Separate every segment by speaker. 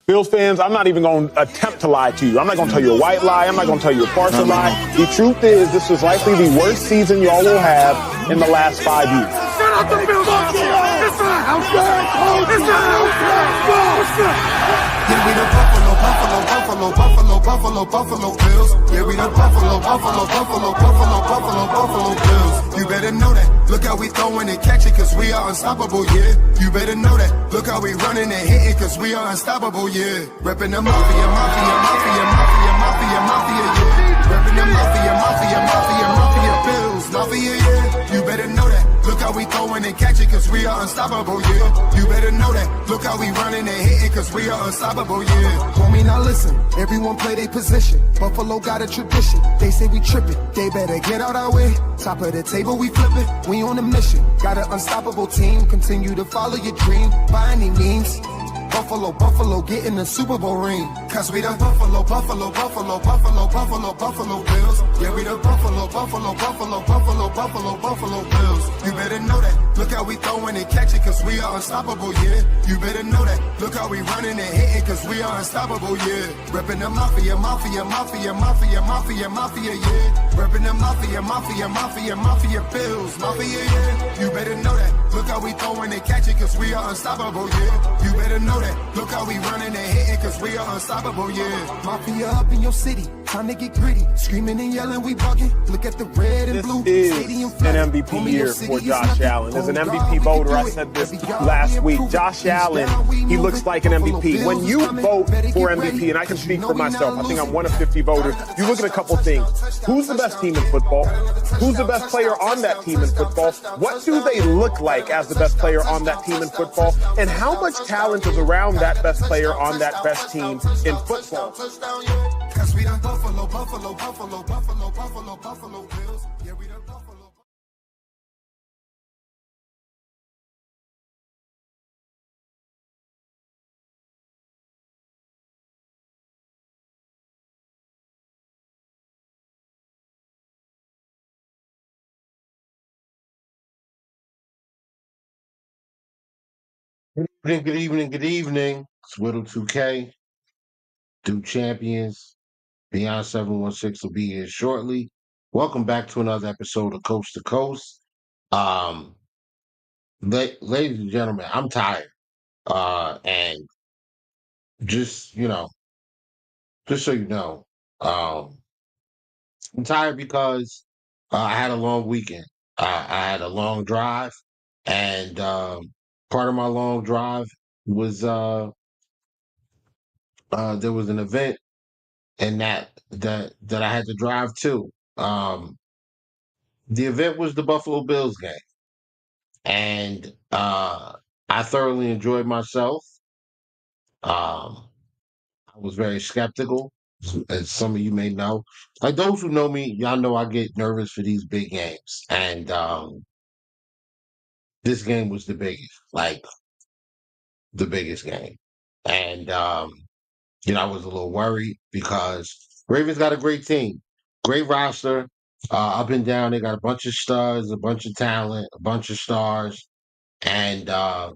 Speaker 1: Bills fans, I'm not even going to attempt to lie to you. I'm not going to tell you a white lie. I'm not going to tell you a partial lie. The truth is, this is likely the worst season y'all will have in the last 5 years.
Speaker 2: Shut up, the Bills! It's a house game! It's a house game!
Speaker 3: Yeah, we the Buffalo Bills. Yeah, we the Buffalo Bills. You better know that. Look how we throwing and catching, cause we are unstoppable, yeah. You better know that. Look how we running and hitting, cause we are unstoppable, yeah. Reppin' the mafia, yeah. Reppin' the mafia, Bills, mafia, yeah. You better know that. Look how we throwing and catching, cause we are unstoppable, yeah. You better know that. Look how we running and hitting, cause we are unstoppable, yeah. Homie, now listen, everyone play their position. Buffalo got a tradition. They say we trippin', they better get out our way. Top of the table, we flippin', we on a mission. Got an unstoppable team, continue to follow your dream by any means. Buffalo, get in the Super Bowl ring. Cause we the Buffalo Bills. Yeah, we the Buffalo Bills. You better know that. Look how we throwing and catching, cause we are unstoppable, yeah. You better know that. Look how we running and hitting, cause we are unstoppable, yeah. Reppin' the mafia, yeah. Reppin' the mafia, Bills, mafia, yeah. You better know that. Look how we throwing and catching, cause we are unstoppable, yeah. You better know that. Look how we running and hitting, cause we are unstoppable, yeah. Mafia up in your city, time to get gritty. Screaming and yelling, we bugging. Look at the red and blue.
Speaker 1: This is an MVP year for Josh Allen. As an MVP voter, I said this last week. Josh Allen, he looks like an MVP. When you vote for MVP, and I can speak for myself, I think I'm one of 50 voters, you look at a couple things. Who's the best team in football? Who's the best player on that team in football? What do they look like as the best player on that team in football? And how much talent is around that best player on that best team in football?
Speaker 3: Cause we the Buffalo Bills. Yeah, we the Buffalo.
Speaker 4: Good evening. It's Whittle 2K, Duke Champions. Beyond 716 will be here shortly. Welcome back to another episode of Coast to Coast. Ladies and gentlemen, I'm tired. And just, just so you know, I'm tired because I had a long weekend. I had a long drive, and part of my long drive was there was an event and that I had to drive to. The event was the Buffalo Bills game, and I thoroughly enjoyed myself. Um, I was very skeptical, as some of you may know. Like those who know me, y'all know I get nervous for these big games, and this game was the biggest, like the biggest game, and I was a little worried because Ravens got a great team, great roster, up and down. They got a bunch of studs, a bunch of talent, a bunch of stars, and the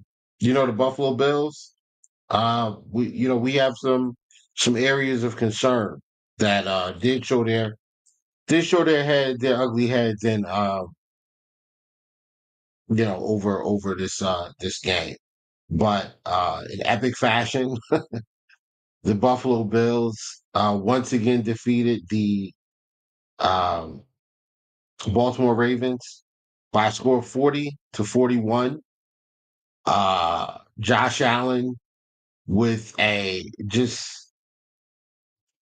Speaker 4: Buffalo Bills. We have some areas of concern that did show their ugly heads in over this game, but in epic fashion. The Buffalo Bills once again defeated the um, Baltimore Ravens by a score of 40-41. Josh Allen with a just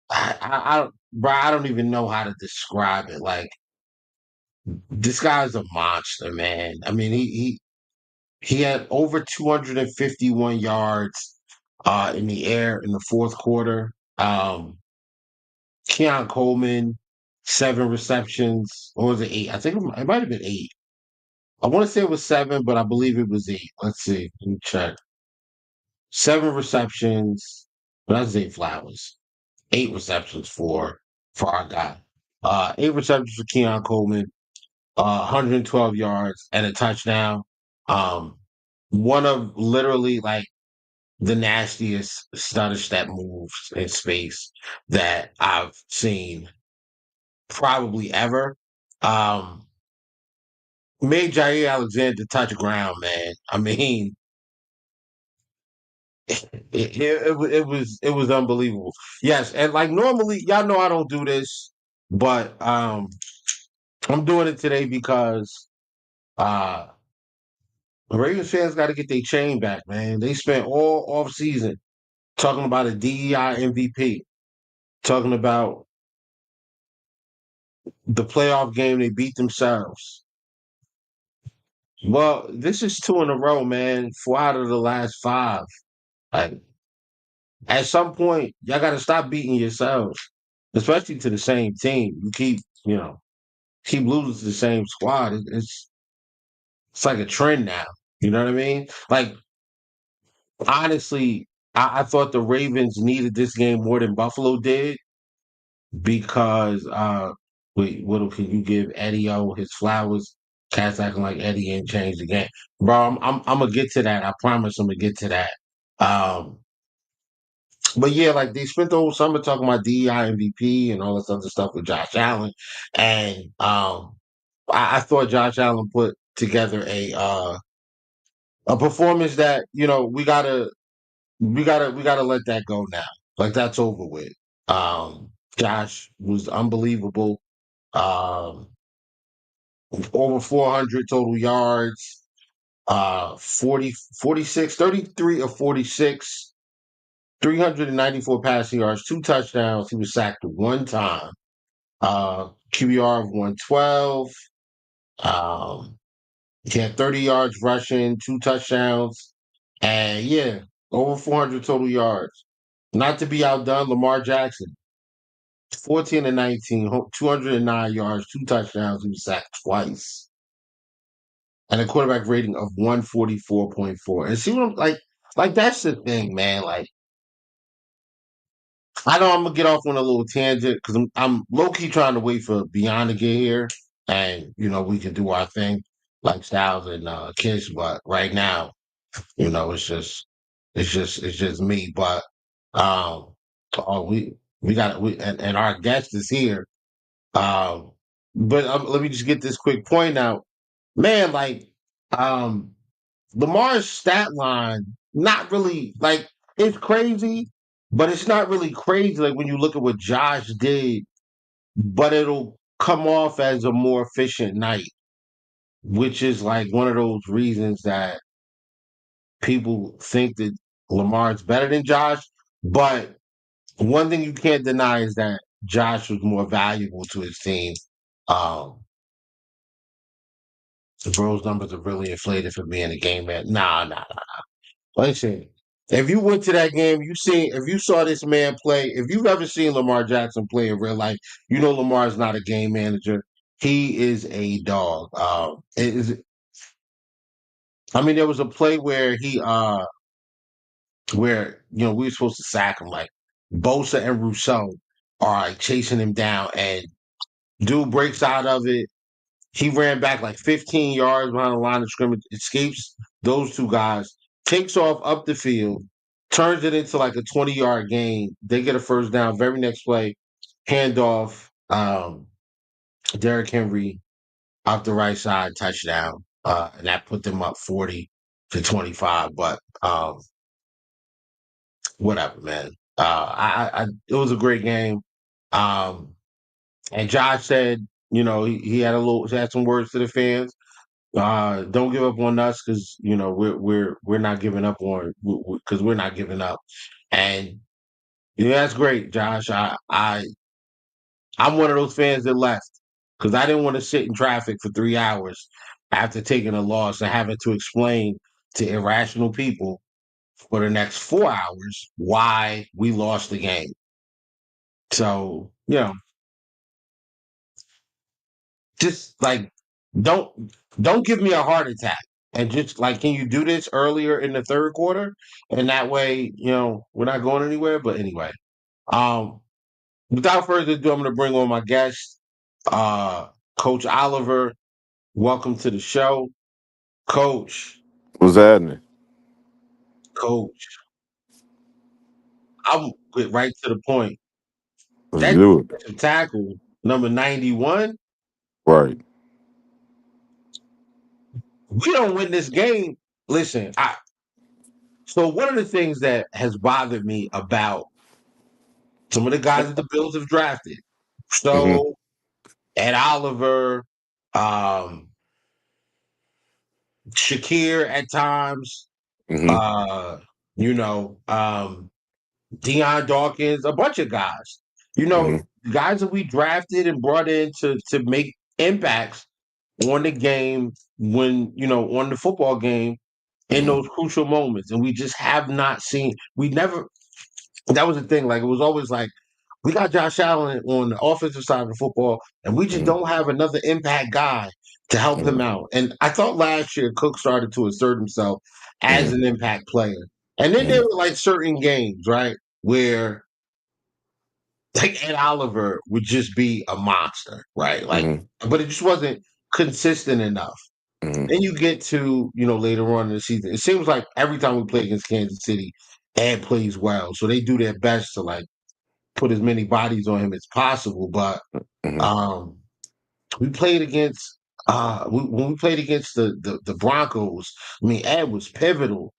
Speaker 4: I don't even know how to describe it. Like this guy's a monster, man. I mean, he had over 251 yards in the air in the fourth quarter. Keon Coleman, 7 receptions. Or was it 8? I think it might have been 8. I want to say it was 7, but I believe it was 8. Let's see. Let me check. 7 receptions. But that's Zay Flowers. 8 receptions for our guy. 8 receptions for Keon Coleman. 112 yards and a touchdown. One of literally like the nastiest stutter step moves in space that I've seen probably ever. Made Jair Alexander touch ground, man. I mean, it was unbelievable. Yes, and like normally, y'all know I don't do this, but I'm doing it today because uh Ravens fans got to get their chain back, man. They spent all off season talking about a DEI MVP, talking about the playoff game they beat themselves. Well, this is two in a row, man. 4 out of the last 5. Like at some point, y'all got to stop beating yourselves, especially to the same team. You keep losing to the same squad. It's like a trend now. You know what I mean? Like honestly, I thought the Ravens needed this game more than Buffalo did because wait, what can you give Eddie O his flowers? Cats acting like Eddie ain't changed the game. Bro, I'm gonna get to that. I promise I'm gonna get to that. Um but yeah, like they spent the whole summer talking about DEI MVP and all this other stuff with Josh Allen. And I thought Josh Allen put together a performance that, we gotta let that go now. Like that's over with. Josh was unbelievable. Um, over 400 total yards. 40, 46, 33 or 46, 394 passing yards, 2 touchdowns. He was sacked 1 time. QBR of 112. Um, he had 30 yards rushing, 2 touchdowns, and yeah, over 400 total yards. Not to be outdone, Lamar Jackson, 14 and 19, 209 yards, 2 touchdowns. He was sacked twice, and a quarterback rating of 144.4. And see what I'm like that's the thing, man. Like I know I'm gonna get off on a little tangent because I'm low key trying to wait for Beyond to get here, and we can do our thing like Styles and Kiss. But right now, it's just me. But um, we got and our guest is here. Um, but let me just get this quick point out, man. Like um, Lamar's stat line, not really like it's crazy, but it's not really crazy. Like when you look at what Josh did, but it'll come off as a more efficient night, which is like one of those reasons that people think that Lamar's better than Josh. But one thing you can't deny is that Josh was more valuable to his team. Um, the Bros numbers are really inflated for being a game man. Nah. Listen, if you went to that game, if you saw this man play, if you've ever seen Lamar Jackson play in real life, you know Lamar is not a game manager. He is a dog. I mean, there was a play where we were supposed to sack him, like Bosa and Rousseau are like chasing him down, and dude breaks out of it. He ran back like 15 yards behind the line of scrimmage, escapes those 2 guys, takes off up the field, turns it into like a 20-yard gain. They get a first down. Very next play, handoff, Derrick Henry off the right side, touchdown. And that put them up 40-25. But whatever, man. It was a great game. And Josh said, he had some words to the fans. Don't give up on us because we're not giving up on because we're not giving up, and that's great, Josh. I'm one of those fans that left because I didn't want to sit in traffic for 3 hours after taking a loss and having to explain to irrational people for the next 4 hours why we lost the game. So just like don't don't give me a heart attack and just like can you do this earlier in the third quarter and that way we're not going anywhere. But anyway, um without further ado, I'm going to bring on my guest, Coach Oliver. Welcome to the show, Coach.
Speaker 2: What's happening?
Speaker 4: Coach, I'm get right to the point.
Speaker 2: Let's
Speaker 4: That
Speaker 2: do it.
Speaker 4: defensive tackle, number 91,
Speaker 2: Right.
Speaker 4: we don't win this game. Listen, so one of the things that has bothered me about some of the guys that the Bills have drafted,
Speaker 2: Mm-hmm.
Speaker 4: so Ed Oliver, um, Shakir at times,
Speaker 2: Mm-hmm.
Speaker 4: uh, you know, Deion Dawkins, a bunch of guys.
Speaker 2: Mm-hmm.
Speaker 4: Guys that we drafted and brought in to make impacts on the game when, on the football game in
Speaker 2: Mm-hmm.
Speaker 4: those crucial moments. And we just have not seen, we never, that was the thing. Like, it was always like, we got Josh Allen on the offensive side of the football, and we just
Speaker 2: Mm-hmm.
Speaker 4: don't have another impact guy to help him out. And I thought last year Cook started to assert himself as
Speaker 2: Mm-hmm.
Speaker 4: an impact player. And then there were like certain games, right, where like Ed Oliver would just be a monster, right? Like,
Speaker 2: Mm-hmm.
Speaker 4: but it just wasn't consistent enough.
Speaker 2: Mm-hmm.
Speaker 4: Then you get to, later on in the season, it seems like every time we play against Kansas City, Ed plays well. So they do their best to like put as many bodies on him as possible. But
Speaker 2: Mm-hmm.
Speaker 4: um we played against when we played against the Broncos. I mean, Ed was pivotal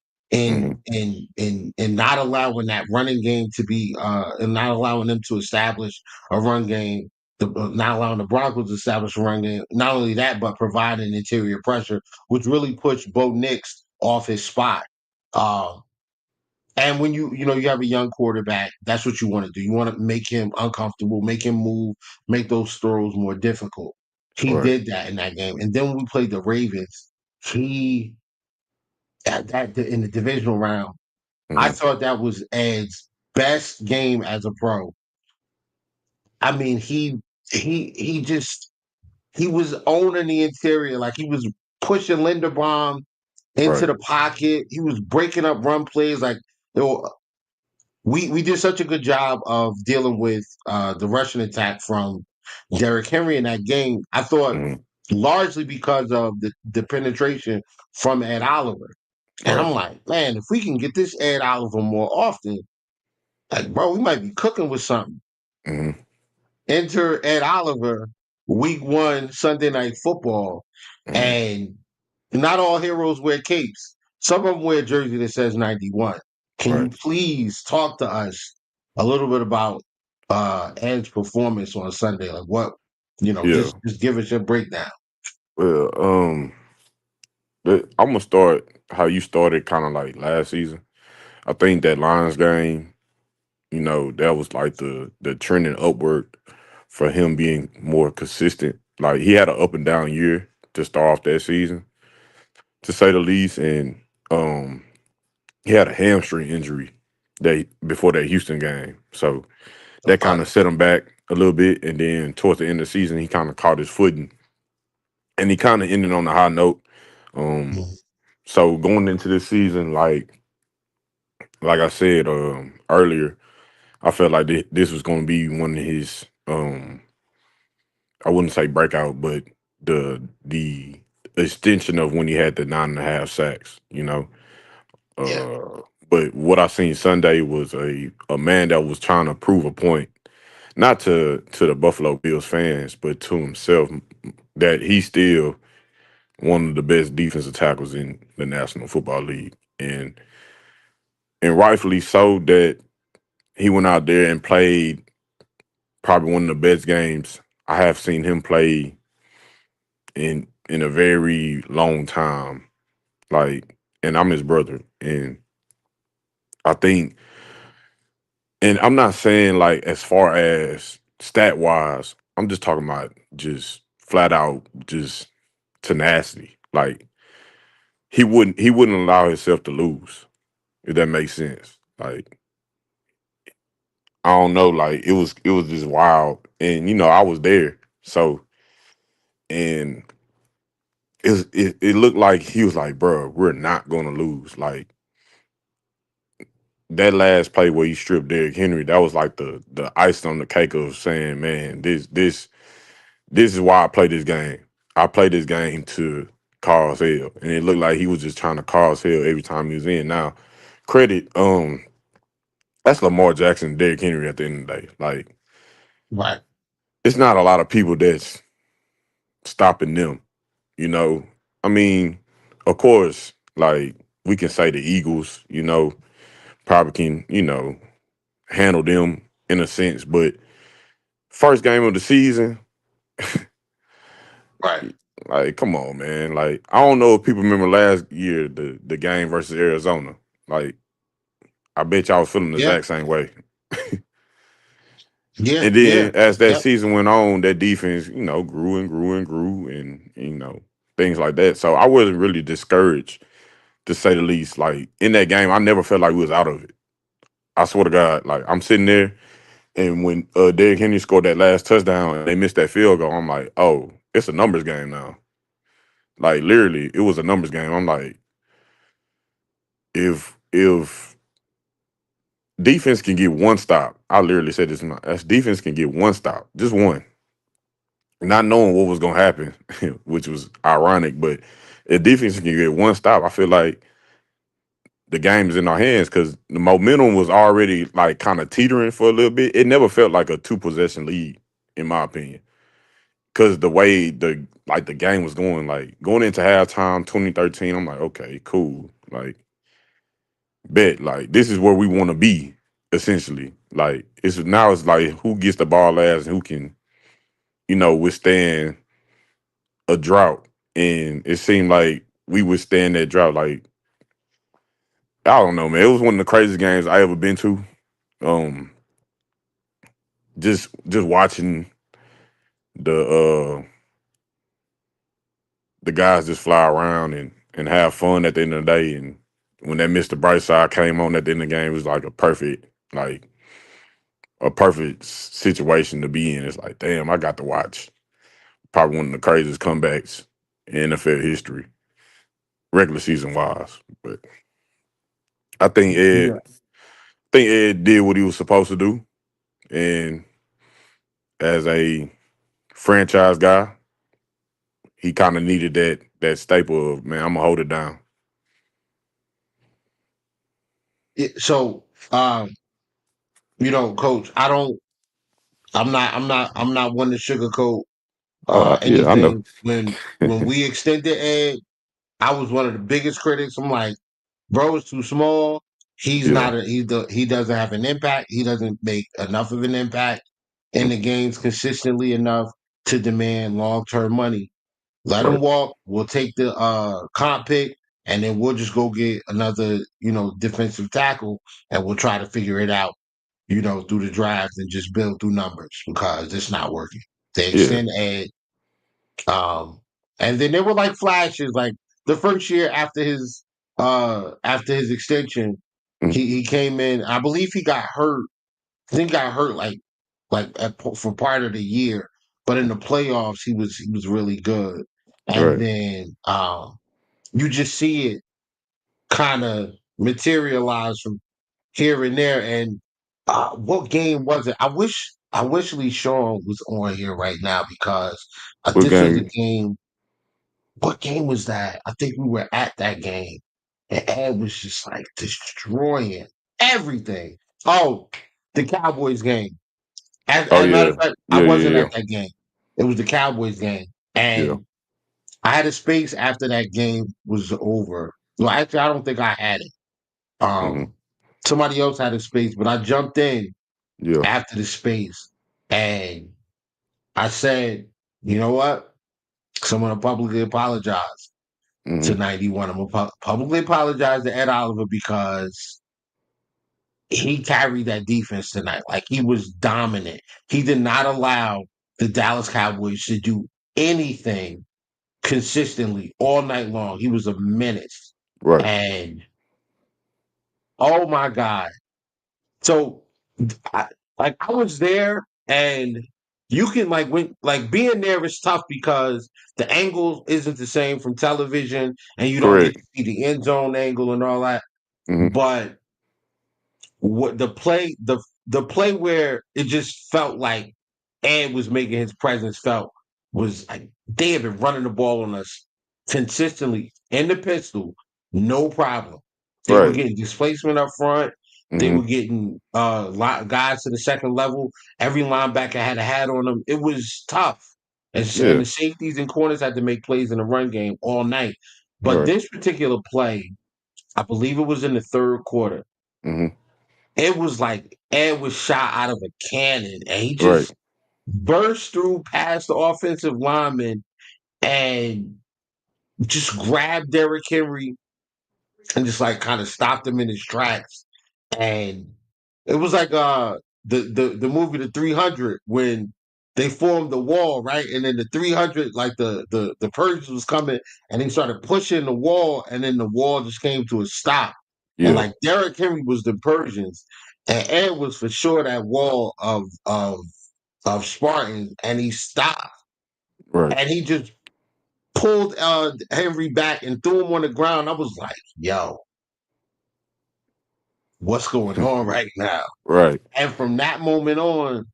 Speaker 2: Mm-hmm.
Speaker 4: in not allowing that running game to be and not allowing them to establish a run game. Not allowing the Broncos to establish a run game. Not only that, but providing interior pressure, which really pushed Bo Nix off his spot. Um, and when you have a young quarterback, that's what you want to do. You want to make him uncomfortable, make him move, make those throws more difficult. He
Speaker 2: Right.
Speaker 4: did that in that game. And then when we played the Ravens, he at that in the divisional round, I
Speaker 2: Mm-hmm.
Speaker 4: thought that was Ed's best game as a pro. I mean, he was owning the interior, like he was pushing Linderbaum into
Speaker 2: Right.
Speaker 4: the pocket. He was breaking up run plays. Like, you know, we did such a good job of dealing with the Russian attack from Derrick Henry in that game. I thought
Speaker 2: Mm-hmm.
Speaker 4: largely because of the penetration from Ed Oliver. And
Speaker 2: Right.
Speaker 4: I'm like, man, if we can get this Ed Oliver more often, like, bro, we might be cooking with something.
Speaker 2: Mm-hmm.
Speaker 4: Enter Ed Oliver, week one, Sunday night football,
Speaker 2: Mm-hmm.
Speaker 4: and not all heroes wear capes. Some of them wear a jersey that says 91. Can you
Speaker 2: Right.
Speaker 4: please talk to us a little bit about Ed's performance on Sunday? Like what,
Speaker 2: Yeah.
Speaker 4: just give us your breakdown.
Speaker 2: Well, I'm gonna start how you started, kind of like last season. I think that Lions game, that was like the trending upward for him being more consistent. Like he had an up and down year to start off that season, to say the least, and um, he had a hamstring injury before that Houston game, so that kind of set him back a little bit. And then towards the end of the season, he kind of caught his footing, and he kind of ended on a high note. Um,
Speaker 4: Mhm.
Speaker 2: so going into this season, like I said earlier, I felt like this was going to be one of his I wouldn't say breakout, but the extension of when he had the 9.5 sacks.
Speaker 4: Yeah.
Speaker 2: But what I seen Sunday was a man that was trying to prove a point, not to the Buffalo Bills fans, but to himself, that he's still one of the best defensive tackles in the National Football League, and rightfully so. That he went out there and played probably one of the best games I have seen him play in a very long time. Like, and I'm his brother, and I think, and I'm not saying like as far as stat wise, I'm just talking about just flat out just tenacity. Like he wouldn't allow himself to lose, if that makes sense. Like, I don't know, like it was just wild, and I was there, so, and it looked like he was like, bro, we're not gonna lose. Like that last play where he stripped Derrick Henry, that was like the icing on the cake of saying, man, this is why I play this game. I play this game to cause hell, and it looked like he was just trying to cause hell every time he was in. Now, credit That's Lamar Jackson and Derrick Henry at the end of the day. Like,
Speaker 4: Right.
Speaker 2: it's not a lot of people that's stopping them. You know, I mean, of course, like we can say the Eagles, probably can, handle them in a sense, but first game of the season,
Speaker 4: Right.
Speaker 2: like, come on, man. Like, I don't know if people remember last year the game versus Arizona. Like, I bet y'all was feeling the
Speaker 4: Yeah.
Speaker 2: exact same way.
Speaker 4: Yeah.
Speaker 2: And
Speaker 4: Yeah.
Speaker 2: then as that
Speaker 4: Yep.
Speaker 2: season went on, that defense, grew and grew and grew and things like that. So I wasn't really discouraged to say the least. Like in that game, I never felt like we was out of it. I swear to God, like I'm sitting there and when Derrick Henry scored that last touchdown and they missed that field goal, I'm like, oh, it's a numbers game now. Like literally, it was a numbers game. I'm like, if defense can get one stop, I literally said this, as defense can get one stop, just one, not knowing what was gonna happen, which was ironic, but if defense can get one stop, I feel like the game is in our hands because the momentum was already like kind of teetering for a little bit. It never felt like a two possession lead, in my opinion. Because the way the game was going, like going into halftime 2013, I'm like, okay, cool. Like, bet, like this is where we want to be, essentially. Like it's like who gets the ball last and who can, withstand a drought. And it seemed like we withstand that drought. Like, I don't know, man. It was one of the craziest games I ever been to. Um, just watching the the guys just fly around and have fun at the end of the day. And when that Mr. Brightside came on at the end of the game, it was like a perfect situation to be in. It's like, damn, I got to watch probably one of the craziest comebacks in NFL history, regular season wise. But I think
Speaker 4: Yeah.
Speaker 2: Ed did what he was supposed to do, and as a franchise guy, he kind of needed that staple of, man, I'm gonna hold it down.
Speaker 4: So, Coach, I'm not one to sugarcoat
Speaker 2: Oh, yeah, I know.
Speaker 4: anything. When we extended Ed, I was one of the biggest critics. I'm like, bro is too small. He's
Speaker 2: Yeah,
Speaker 4: not a he doesn't have an impact. He doesn't make enough of an impact in the
Speaker 2: mhm,
Speaker 4: games consistently enough to demand long term money. Let him
Speaker 2: right.
Speaker 4: walk. We'll take the comp pick, and then we'll just go get another, defensive tackle, and we'll try to figure it out, through the draft and just build through numbers because it's not working. They
Speaker 2: Yeah,
Speaker 4: extend Ed, um, and then there were like flashes, like the first year after his extension,
Speaker 2: mhm,
Speaker 4: he came in. I believe he got hurt. I think he got hurt for part of the year, but in the playoffs he was really good. And
Speaker 2: right.
Speaker 4: then you just see it kind of materialize from here and there. And what game was it? I wish Lee Sean was on here right now because
Speaker 2: What
Speaker 4: this was a
Speaker 2: game?
Speaker 4: game. What game was that? I think we were at that game, and Ed was just like destroying everything. Oh, the Cowboys game. As
Speaker 2: Oh
Speaker 4: a matter
Speaker 2: yeah,
Speaker 4: of fact, I
Speaker 2: yeah,
Speaker 4: wasn't
Speaker 2: yeah, yeah,
Speaker 4: at that game. It was the Cowboys game,
Speaker 2: yeah.
Speaker 4: and I had a space after that game was over. Well, actually, I don't think I had it.
Speaker 2: Hmm.
Speaker 4: Somebody else had a space, but I jumped in
Speaker 2: Yeah.
Speaker 4: after the space, and I said, "You know what? So I'm gonna publicly apologize to
Speaker 2: Hmm.
Speaker 4: 91. I'm gonna publicly apologize to Ed Oliver because he carried that defense tonight. Like he was dominant. He did not allow the Dallas Cowboys to do anything consistently all night long. He was a menace.
Speaker 2: Right.
Speaker 4: And oh my God. So I, I was there and you can being there is tough because the angle isn't the same from television and you don't get
Speaker 2: Correct.
Speaker 4: to see the end zone angle and all that.
Speaker 2: Hmm.
Speaker 4: But what the play where it just felt like Ed was making his presence felt was like they had been running the ball on us consistently in the pistol, no problem. They were
Speaker 2: Right.
Speaker 4: getting displacement up front. They
Speaker 2: Mm-hmm.
Speaker 4: were getting guys to the second level. Every linebacker had a hat on them. It was tough. And
Speaker 2: Yeah.
Speaker 4: the safeties and corners had to make plays in the run game all night. But
Speaker 2: Right.
Speaker 4: this particular play, I believe it was in the third quarter.
Speaker 2: Mm-hmm.
Speaker 4: It was like Ed was shot out of a cannon, and he
Speaker 2: Right.
Speaker 4: just burst through past the offensive lineman and just grabbed Derrick Henry and just like kind of stopped him in his tracks. And it was like the movie The 300 when they formed the wall, right? And then the 300, like the Persians was coming and they started pushing the wall, and then the wall just came to a stop. And
Speaker 2: Yeah.
Speaker 4: like Derrick Henry was the Persians, and Ed was for sure that wall of Spartans, and he stopped
Speaker 2: Right.
Speaker 4: and he just pulled Henry back and threw him on the ground. I was like, yo, what's going on right now?
Speaker 2: Right.
Speaker 4: And from that moment on,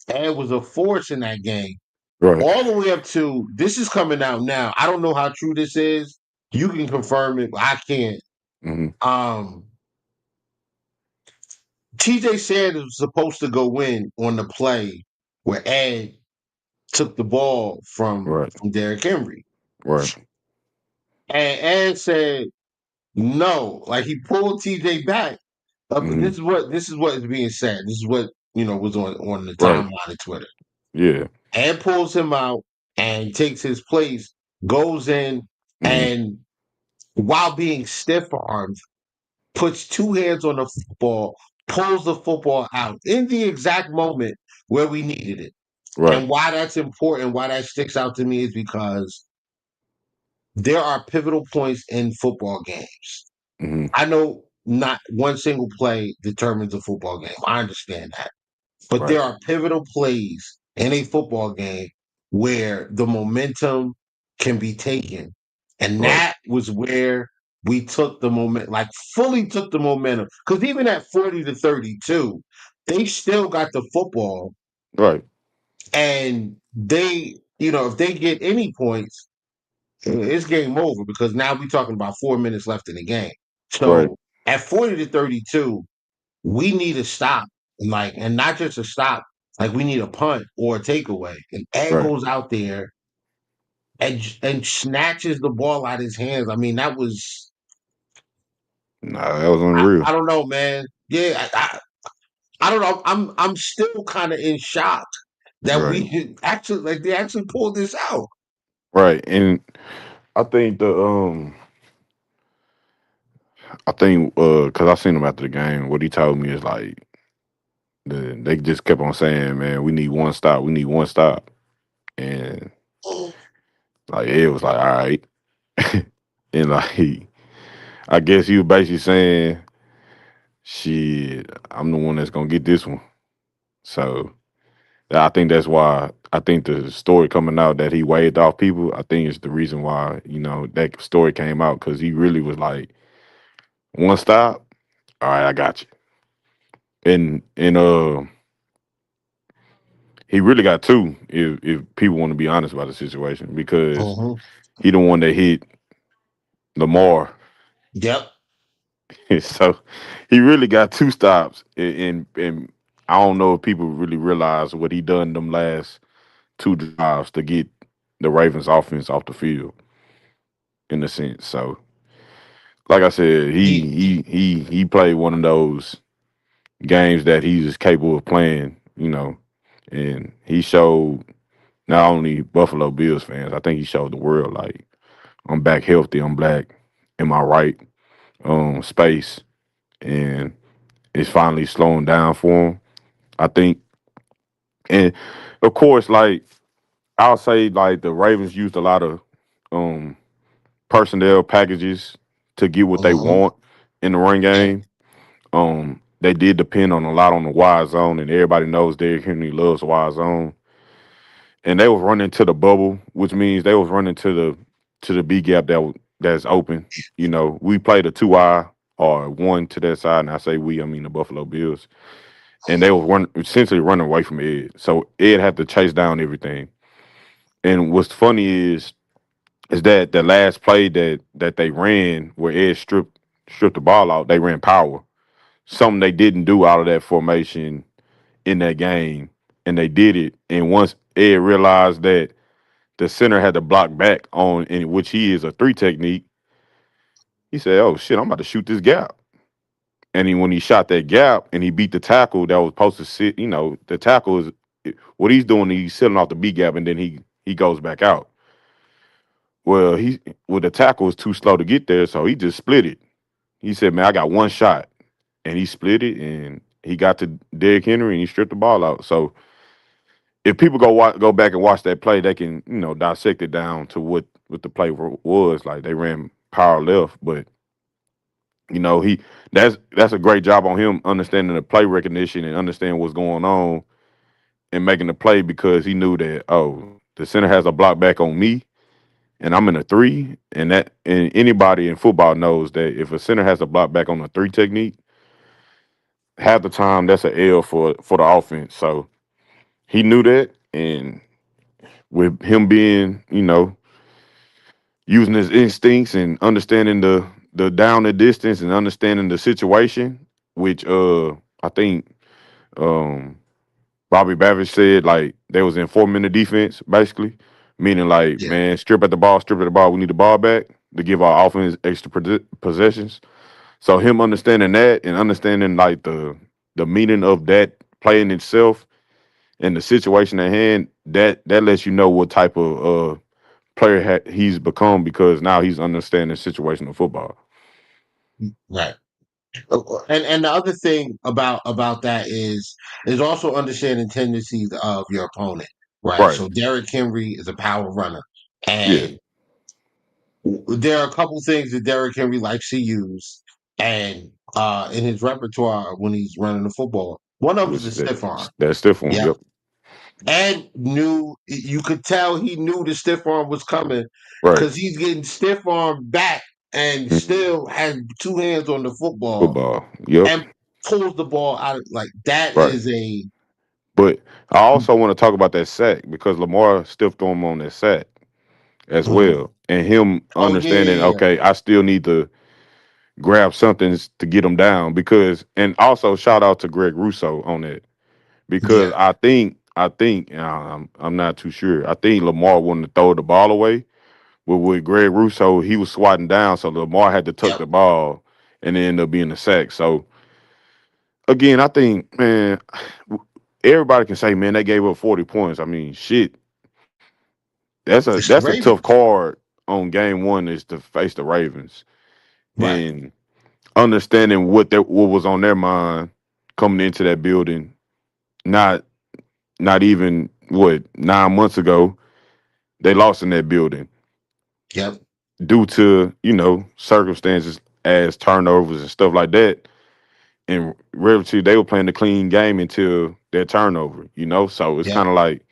Speaker 4: Ed was a force in that game.
Speaker 2: Right.
Speaker 4: All the way up to this is coming out now. I don't know how true this is. You can confirm it, but I can't.
Speaker 2: Mm-hmm.
Speaker 4: Um, TJ Sanders was supposed to go in on the play where Ed took the ball
Speaker 2: Right.
Speaker 4: from Derrick Henry.
Speaker 2: Right.
Speaker 4: And Ed said no. Like he pulled TJ back.
Speaker 2: Mm-hmm.
Speaker 4: This is what is being said. This is what was on the
Speaker 2: Right.
Speaker 4: timeline of Twitter.
Speaker 2: Yeah.
Speaker 4: And pulls him out and takes his place, goes in,
Speaker 2: Mm-hmm.
Speaker 4: and while being stiff armed, puts two hands on the football, pulls the football out in the exact moment where we needed it.
Speaker 2: Right.
Speaker 4: And why that's important, why that sticks out to me is because there are pivotal points in football games.
Speaker 2: Mm-hmm.
Speaker 4: I know not one single play determines a football game. I understand that. But
Speaker 2: Right.
Speaker 4: there are pivotal plays in a football game where the momentum can be taken. And
Speaker 2: Right.
Speaker 4: that was where we took the moment, like fully took the momentum. Because even at 40-32, they still got the football.
Speaker 2: Right.
Speaker 4: And if they get any points, it's game over because now we're talking about 4 minutes left in the game.
Speaker 2: Right.
Speaker 4: So at 40-32, we need a stop, and not just a stop. Like we need a punt or a takeaway. And Ed
Speaker 2: Right.
Speaker 4: goes out there and snatches the ball out of his hands. I mean, that was
Speaker 2: Nah, that was unreal.
Speaker 4: I don't know, man. Yeah, I don't know. I'm still kind of in shock that
Speaker 2: Right.
Speaker 4: we actually they actually pulled this out.
Speaker 2: Right. And I think because I seen him after the game, what he told me is like they just kept on saying, man, we need one stop, we need one stop. And like it was like, all right. And like I guess he was basically saying, shit, I'm the one that's gonna get this one. So I think that's why I think the story coming out that he waved off people, I think is the reason why, that story came out because he really was like, one stop, all right, I got you. And he really got two if people want to be honest about the situation because
Speaker 4: Mhm.
Speaker 2: he the one that hit Lamar.
Speaker 4: Yep.
Speaker 2: So he really got two stops and I don't know if people really realize what he done them last two drives to get the Ravens offense off the field in a sense. So like I said,
Speaker 4: He
Speaker 2: he played one of those games that he's just capable of playing, and he showed not only Buffalo Bills fans, I think he showed the world like I'm back healthy, I'm black in my right space, and it's finally slowing down for him. I think, and of course, like I'll say, like the Ravens used a lot of um personnel packages to get what they
Speaker 4: Mhm.
Speaker 2: want in the run
Speaker 4: Yeah.
Speaker 2: game. They did depend on a lot on the wide zone, and everybody knows Derrick Henry loves wide zone. And they was running to the bubble, which means they was running to the B gap that's open. We played a 2-eye or one to that side, and I say we, I mean the Buffalo Bills, and they was essentially running away from Ed. So Ed had to chase down everything. And what's funny is that the last play that they ran where Ed stripped the ball out, they ran power. something they didn't do out of that formation in that game, and they did it. And once Ed realized that the center had to block back on, in which he is a three technique, he said, "Oh shit, I'm about to shoot this gap." And when he shot that gap and he beat the tackle that was supposed to sit, the tackle is what he's doing. He's sitting off the B gap, and then he goes back out. Well, the tackle was too slow to get there, so he just split it. He said, "Man, I got one shot," and he split it, and he got to Derrick Henry, and he stripped the ball out. So if people go back and watch that play, they can dissect it down to what the play was. Like they ran power left, but he that's a great job on him understanding the play recognition and understanding what's going on and making the play because he knew that the center has a block back on me and I'm in a three, and anybody in football knows that if a center has a block back on a three technique, half the time that's an L for the offense. So he knew that, and with him being, using his instincts and understanding the down the distance and understanding the situation, which I think um Bobby Babbage said like they was in 4-minute defense, basically. Meaning like,
Speaker 4: Yeah,
Speaker 2: man, strip at the ball, we need the ball back to give our offense extra possessions. So him understanding that and understanding like the meaning of that play in itself and the situation at hand, that lets you know what type of player he's become because now he's understanding situational football.
Speaker 4: right. And the other thing about that is also understanding tendencies of your opponent, right?
Speaker 2: Right.
Speaker 4: So Derrick Henry is a power runner,
Speaker 2: Yeah.
Speaker 4: and there are a couple things that Derrick Henry likes to use, and in his repertoire when he's running the football, one of them is
Speaker 2: Which
Speaker 4: the
Speaker 2: is that
Speaker 4: stiff arm.
Speaker 2: that stiff one.
Speaker 4: Yeah,
Speaker 2: Yep.
Speaker 4: and you could tell he knew the stiff arm was coming
Speaker 2: Right.
Speaker 4: because he's getting stiff arm back and
Speaker 2: Mhm.
Speaker 4: still has two hands on the football
Speaker 2: Football. Yep.
Speaker 4: and pulls the ball out. Like that
Speaker 2: Right.
Speaker 4: is a
Speaker 2: But I also want to talk about that sack because Lamar stiffed him on that sack as
Speaker 4: Mhm.
Speaker 2: well. And him
Speaker 4: Oh yeah,
Speaker 2: understanding,
Speaker 4: yeah, yeah,
Speaker 2: okay, I still need to grab something to get him down because, and also shout out to Greg Russo on that because
Speaker 4: yeah,
Speaker 2: I think I'm not too sure. I think Lamar wanted to throw the ball away, but with Greg Russo, he was swatting down, so Lamar had to tuck
Speaker 4: yep.
Speaker 2: the ball and it ended up being a sack. So again, I think, man, everybody can say, man, they gave up 40 points. I mean, shit,
Speaker 4: It's the
Speaker 2: that's a tough
Speaker 4: Ravens,
Speaker 2: card on game one is to face the Ravens
Speaker 4: right?
Speaker 2: and understanding what was on their mind coming into that building. Not not even what 9 months ago they lost in that building
Speaker 4: Yep,
Speaker 2: due to circumstances as turnovers and stuff like that. And relatively, they were playing the clean game until their turnover. So it's
Speaker 4: yep.
Speaker 2: kind of like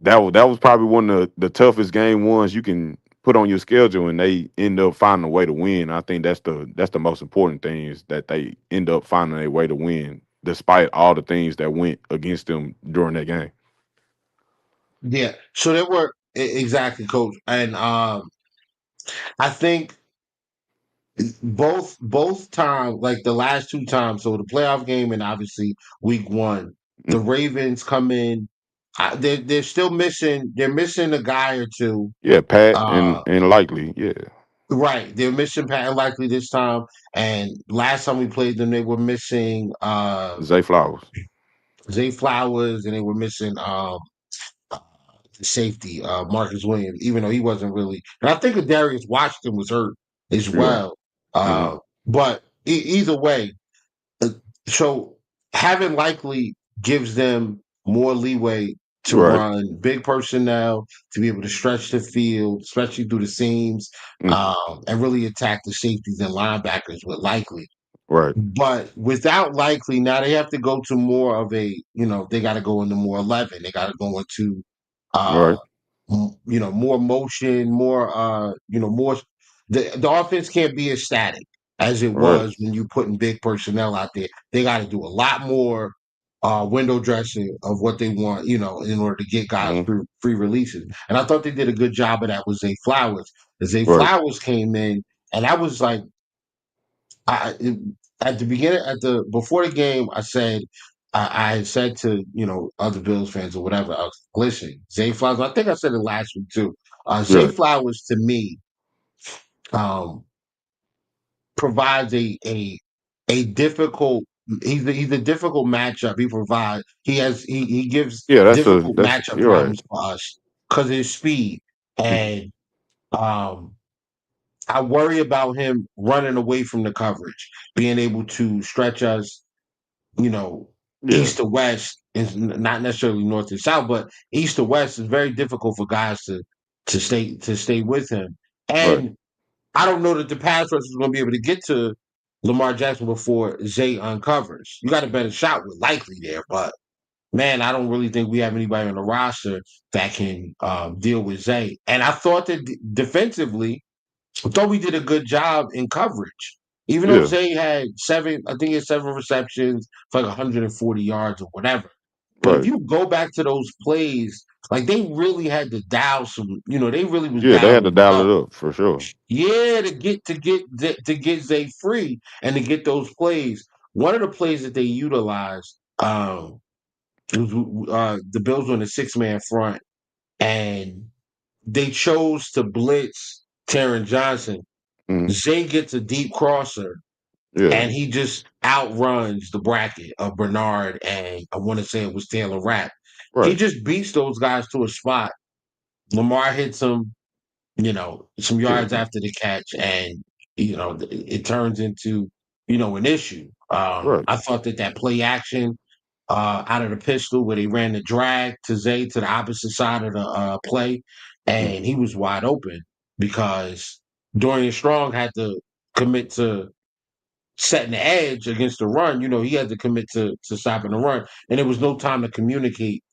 Speaker 2: that was probably one of the toughest game ones you can put on your schedule, and they end up finding a way to win. I think that's the most important thing is that they end up finding a way to win despite all the things that went against them during that game.
Speaker 4: Yeah. So they were exactly, coach. And I think both times, like the last two times, so the playoff game and obviously week one, the
Speaker 2: Mm,
Speaker 4: Ravens come in. They're still missing. They're missing a guy or two.
Speaker 2: yeah, Pat and
Speaker 4: Uh,
Speaker 2: and likely, yeah,
Speaker 4: right. They're missing Pat likely this time. And last time we played them, they were missing
Speaker 2: Zay Flowers,
Speaker 4: Zay Flowers, and they were missing uh, the safety, Marcus Williams, even though he wasn't really. And I think Darius Washington was hurt as
Speaker 2: yeah,
Speaker 4: well.
Speaker 2: hmm
Speaker 4: But either way, uh, so having likely gives them more leeway to
Speaker 2: right,
Speaker 4: run big personnel, to be able to stretch the field, especially through the seams,
Speaker 2: hmm
Speaker 4: and really attack the safeties and linebackers with likely.
Speaker 2: right,
Speaker 4: But without likely, now they have to go to more of a, they got to go into more 11. They got to go into, uh,
Speaker 2: right,
Speaker 4: more motion, more, more. The offense can't be as static as it
Speaker 2: right,
Speaker 4: was when you putting big personnel out there. They got to do a lot more window dressing of what they want, in order to get guys
Speaker 2: hmm
Speaker 4: free releases. And I thought they did a good job of that with Zay Flowers. Zay
Speaker 2: right,
Speaker 4: Flowers came in, and that was like, at the beginning, before the game, I had said to other Bills fans or whatever, I was listen, Zay Flowers. I think I said it last week too. Zay
Speaker 2: Yeah,
Speaker 4: Flowers to me um, provides a difficult. He's a difficult matchup. He gives
Speaker 2: yeah.
Speaker 4: difficult
Speaker 2: That's
Speaker 4: matchup
Speaker 2: you're right.
Speaker 4: problems for us because of his speed
Speaker 2: Mhm.
Speaker 4: and um I worry about him running away from the coverage, being able to stretch us, you know,
Speaker 2: Yeah,
Speaker 4: east to west is not necessarily north to south, but east to west is very difficult for guys to stay with him.
Speaker 2: right.
Speaker 4: And I don't know that the pass rush is going to be able to get to Lamar Jackson before Zay uncovers. You got a better shot with Likely there, but man, I don't really think we have anybody on the roster that can deal with Zay. And I thought that defensively, I thought we did a good job in coverage. Even though
Speaker 2: Yeah,
Speaker 4: Zay had I think he had 7 receptions for like 140 yards or whatever. But if
Speaker 2: right.
Speaker 4: you go back to those plays, like they really had to dial some, they really was
Speaker 2: Yeah, they had to
Speaker 4: dialing it
Speaker 2: dial
Speaker 4: up.
Speaker 2: it up for sure.
Speaker 4: Yeah, to get Zay free and to get those plays. One of the plays that they utilized, was the Bills were in a 6-man front, and they chose to blitz Taron Johnson.
Speaker 2: Hmm.
Speaker 4: Zay gets a deep crosser,
Speaker 2: Yeah,
Speaker 4: and he just outruns the bracket of Bernard and I want to say it was Taylor Rapp. He
Speaker 2: right.
Speaker 4: just beats those guys to a spot. Lamar hits him, some
Speaker 2: Yeah,
Speaker 4: yards after the catch, and it turns into an issue.
Speaker 2: right.
Speaker 4: I thought that play action out of the pistol where they ran the drag to Zay to the opposite side of the play,
Speaker 2: Hmm.
Speaker 4: and he was wide open because Dorian Strong had to commit to setting the edge against the run. He had to commit to stopping the run, and there was no time to communicate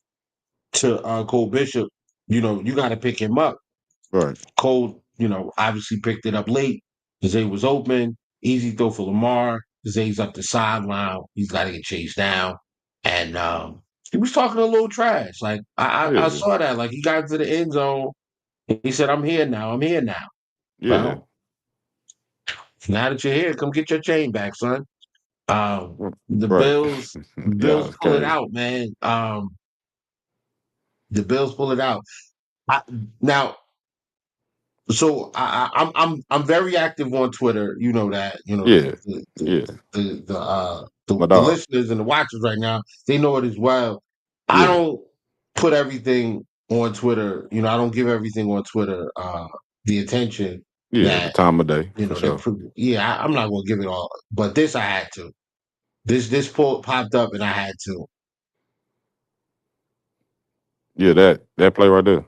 Speaker 4: to Cole Bishop. You got to pick him up.
Speaker 2: Right.
Speaker 4: Cole, obviously picked it up late. Zay was open. Easy throw for Lamar. Zay's up the sideline. He's got to get chased down. And he was talking a little trash. Like, I
Speaker 2: Yeah,
Speaker 4: saw that. Like, he got to the end zone. He said, I'm here now. I'm here now.
Speaker 2: yeah.
Speaker 4: Well, now that you're here, come get your chain back, son. The
Speaker 2: Right.
Speaker 4: Bills, the
Speaker 2: Yeah,
Speaker 4: Bills
Speaker 2: it's
Speaker 4: pull it
Speaker 2: crazy.
Speaker 4: out, man. The Bills pull it out. I, now, So I'm very active on Twitter. You know that.
Speaker 2: Yeah, yeah.
Speaker 4: The
Speaker 2: My dog.
Speaker 4: listeners and the watchers right now, they know it as well. I
Speaker 2: Yeah,
Speaker 4: don't put everything on Twitter. I don't give everything on Twitter the attention
Speaker 2: yeah. The
Speaker 4: that
Speaker 2: time of day for
Speaker 4: that.
Speaker 2: sure.
Speaker 4: Yeah, I'm not gonna give it all. But this I had to. This popped up and I had to.
Speaker 2: Yeah, that play right there.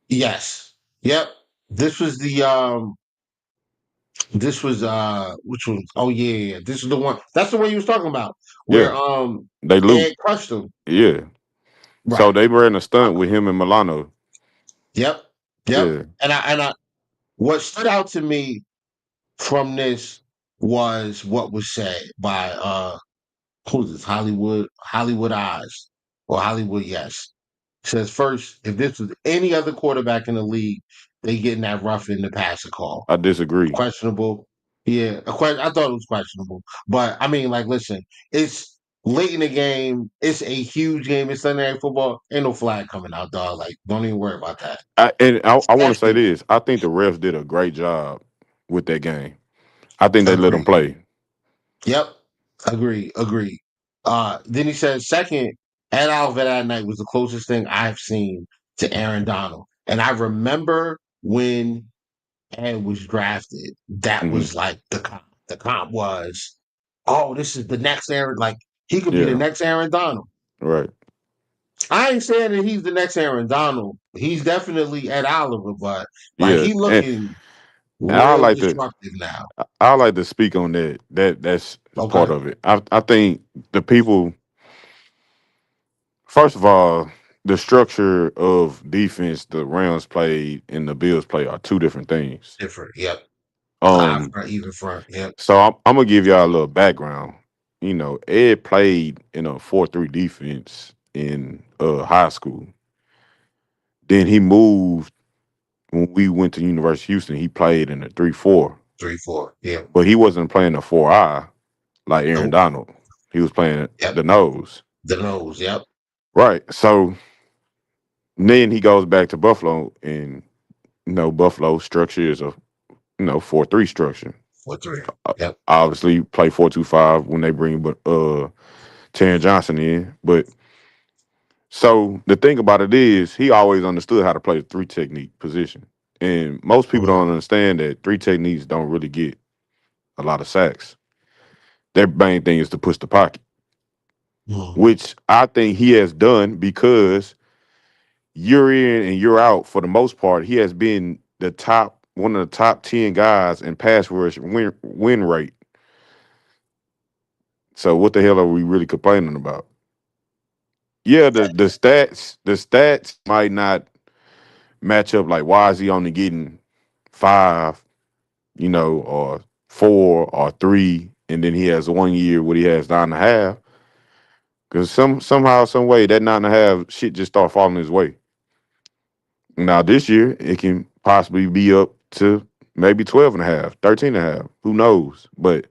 Speaker 4: Yes. Yep. This was the This was which one? Oh yeah. This is the one. That's the one you was talking about. Where
Speaker 2: Yeah, they loop.
Speaker 4: Ed crushed him.
Speaker 2: Yeah. So
Speaker 4: Right.
Speaker 2: they ran a stunt with him and Milano.
Speaker 4: Yep. Yep.
Speaker 2: Yeah,
Speaker 4: And I what stood out to me from this was what was said by who's this? Hollywood Eyes. Or Hollywood Yes. Says first, if this was any other quarterback in the league, they getting that rough in the passer call.
Speaker 2: I disagree.
Speaker 4: Questionable. Yeah, I thought it was questionable. But I mean, like, listen, it's late in the game. It's a huge game. It's Sunday Night Football. Ain't no flag coming out, dog. Like, don't even worry about that.
Speaker 2: I want to say
Speaker 4: Second,
Speaker 2: this. I think the refs did a great job with that game. I think they let them
Speaker 4: agree.
Speaker 2: play.
Speaker 4: Yep, agree. Then he said, second, Ed Oliver that night was the closest thing I've seen to Aaron Donald. And I remember when Ed was drafted, that
Speaker 2: Hmm.
Speaker 4: was like the comp. The comp was, oh, this is the next Aaron. Like he could be the
Speaker 2: Yeah,
Speaker 4: next Aaron Donald.
Speaker 2: right.
Speaker 4: I ain't saying that he's the next Aaron Donald. He's definitely Ed Oliver, but like
Speaker 2: Yeah,
Speaker 4: he looking
Speaker 2: and I
Speaker 4: real
Speaker 2: like to
Speaker 4: destructive now.
Speaker 2: I like to speak on that. That's part
Speaker 4: Okay,
Speaker 2: of it. I think the people. First of all, the structure of defense the Rams played and the Bills play are two different things.
Speaker 4: different. Yep, high
Speaker 2: Um,
Speaker 4: front, even front. Yep,
Speaker 2: so I'm gonna give y'all a little background. Ed played in a 4-3 defense in high school. Then he moved when we went to University of Houston. He played in a 3-4,
Speaker 4: 3-4. Yep,
Speaker 2: but he wasn't playing a 4-eye. like Aaron
Speaker 4: Nope.
Speaker 2: Donald. He was playing
Speaker 4: Yep.
Speaker 2: the nose.
Speaker 4: The nose. Yep.
Speaker 2: Right. So then he goes back to Buffalo, and Buffalo structure is a 4-3 structure.
Speaker 4: 4-3. Yep.
Speaker 2: Obviously, play 4-2-5 when they bring Terran Johnson in. But so the thing about it is, he always understood how to play the three technique position, and most people
Speaker 4: Mhm.
Speaker 2: don't understand that three techniques don't really get a lot of sacks. Their main thing is to push the pocket,
Speaker 4: Mhm.
Speaker 2: which I think he has done because year in and year out, for the most part, he has been one of the top 10 guys in pass rush win rate. So what the hell are we really complaining about? Yeah, the stats might not match up. Like, why is he only getting 5, or 4 or 3, and then he has 1 year where he has 9.5? Because somehow, some way, that 9.5 shit just start falling his way. Now this year, it can possibly be up to maybe 12.5, 13.5. Who knows? But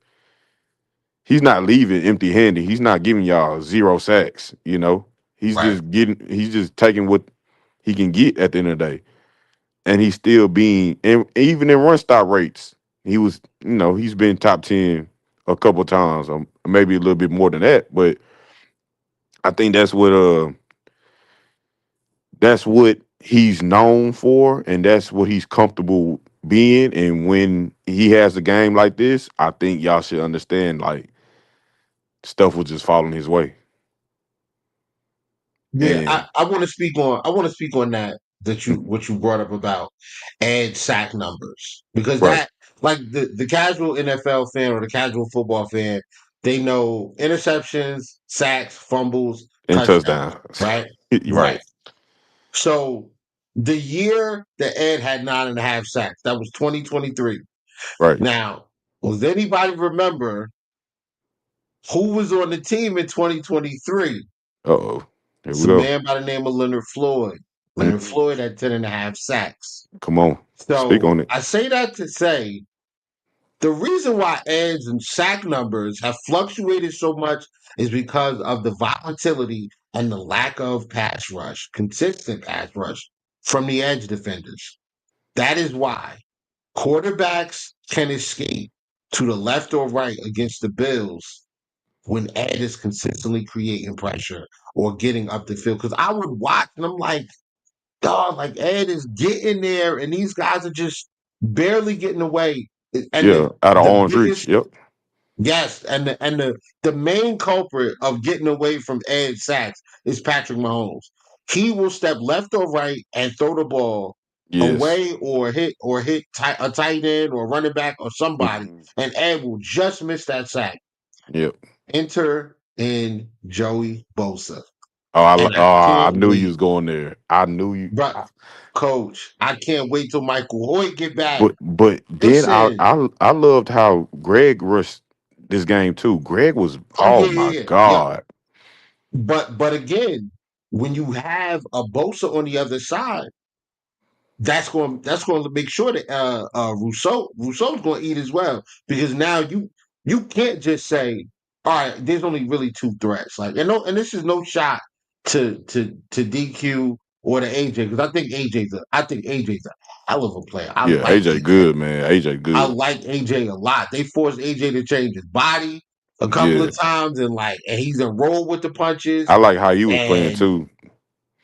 Speaker 2: he's not leaving empty handed. He's not giving y'all 0 sacks.
Speaker 4: Right.
Speaker 2: He's just taking what he can get at the end of the day. And he's still and even in run stop rates, he's been top 10 a couple times, or maybe a little bit more than that. But I think that's what he's known for, and that's what he's comfortable being. And when he has a game like this, I think y'all should understand, like, stuff was just falling his way.
Speaker 4: Yeah,
Speaker 2: And
Speaker 4: I want to speak on that what you brought up about ad sack numbers, because
Speaker 2: right,
Speaker 4: that, like, the casual NFL fan or the casual football fan, they know interceptions, sacks, fumbles,
Speaker 2: and
Speaker 4: touchdowns,
Speaker 2: touchdown.
Speaker 4: right?
Speaker 2: You're
Speaker 4: Right.
Speaker 2: right,
Speaker 4: So the year that Ed had 9.5 sacks, that was 2023.
Speaker 2: right.
Speaker 4: Now, does anybody remember who was on the team in 2023?
Speaker 2: Uh-oh. Here
Speaker 4: It's
Speaker 2: we
Speaker 4: a
Speaker 2: go.
Speaker 4: man by the name of Leonard Floyd. Leonard
Speaker 2: Mm,
Speaker 4: Floyd had 10.5 sacks.
Speaker 2: come on, speak
Speaker 4: So
Speaker 2: on it.
Speaker 4: I say that to say the reason why Ed's and sack numbers have fluctuated so much is because of the volatility and the lack of pass rush, consistent pass rush from the edge defenders. That is why quarterbacks can escape to the left or right against the Bills when Ed is consistently creating pressure or getting up the field. Because I would watch and I'm like, dog, like, Ed is getting there and these guys are just barely getting away. And
Speaker 2: Yeah, out of
Speaker 4: the
Speaker 2: arm's reach.
Speaker 4: biggest,
Speaker 2: Yep.
Speaker 4: yes, and the main culprit of getting away from Ed sacks is Patrick Mahomes. He will step left or right and throw the ball
Speaker 2: Yes.
Speaker 4: away or hit a tight end or running back or somebody,
Speaker 2: Mhm.
Speaker 4: and Ed will just miss that sack.
Speaker 2: Yep.
Speaker 4: Enter in Joey Bosa.
Speaker 2: Oh,
Speaker 4: And I
Speaker 2: I
Speaker 4: can't
Speaker 2: knew you
Speaker 4: wait.
Speaker 2: was going there. I knew you.
Speaker 4: But coach, I can't wait till Michael Hoyt get back.
Speaker 2: But then I
Speaker 4: Listen.
Speaker 2: I I loved how Greg rushed this game too. Greg was,
Speaker 4: Oh
Speaker 2: oh
Speaker 4: yeah,
Speaker 2: my
Speaker 4: yeah, yeah. Yep.
Speaker 2: God.
Speaker 4: But again, when you have a Bosa on the other side, that's going to make sure that Rousseau's going to eat as well, because now you can't just say, all right, there's only really two threats, like, and this is no shot to DQ or to AJ, because I think AJ's a hell of a player. I
Speaker 2: Yeah,
Speaker 4: like
Speaker 2: AJ
Speaker 4: AJ.
Speaker 2: good, man. AJ
Speaker 4: I
Speaker 2: good.
Speaker 4: like AJ a lot. They forced AJ to change his body a couple
Speaker 2: Yeah.
Speaker 4: of times, and he's enrolled with the punches.
Speaker 2: I like how he was playing
Speaker 4: And
Speaker 2: too.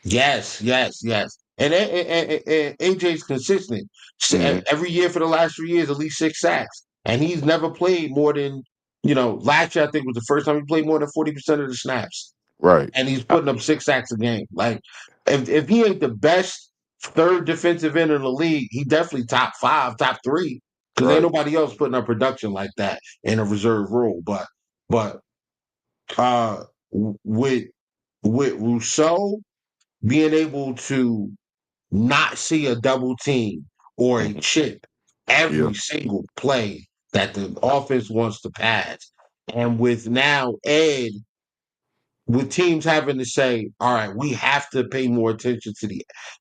Speaker 4: yes, yes, yes. And AJ's consistent.
Speaker 2: Hmm.
Speaker 4: Every year for the last 3 years, at least 6 sacks. And he's never played more than, last year I think was the first time he played more than 40% of the snaps.
Speaker 2: Right.
Speaker 4: And he's
Speaker 2: I-
Speaker 4: putting up 6 sacks a game. Like, if he ain't the best third defensive end in the league, he definitely top five, top three. Because ain't
Speaker 2: right.
Speaker 4: nobody else putting up production like that in a reserve role. But uh with Rousseau being able to not see a double team or a
Speaker 2: Mhm.
Speaker 4: chip
Speaker 2: Yeah.
Speaker 4: every single play that the offense wants to pass. And with now Ed, with teams having to say, all right, we have to pay more attention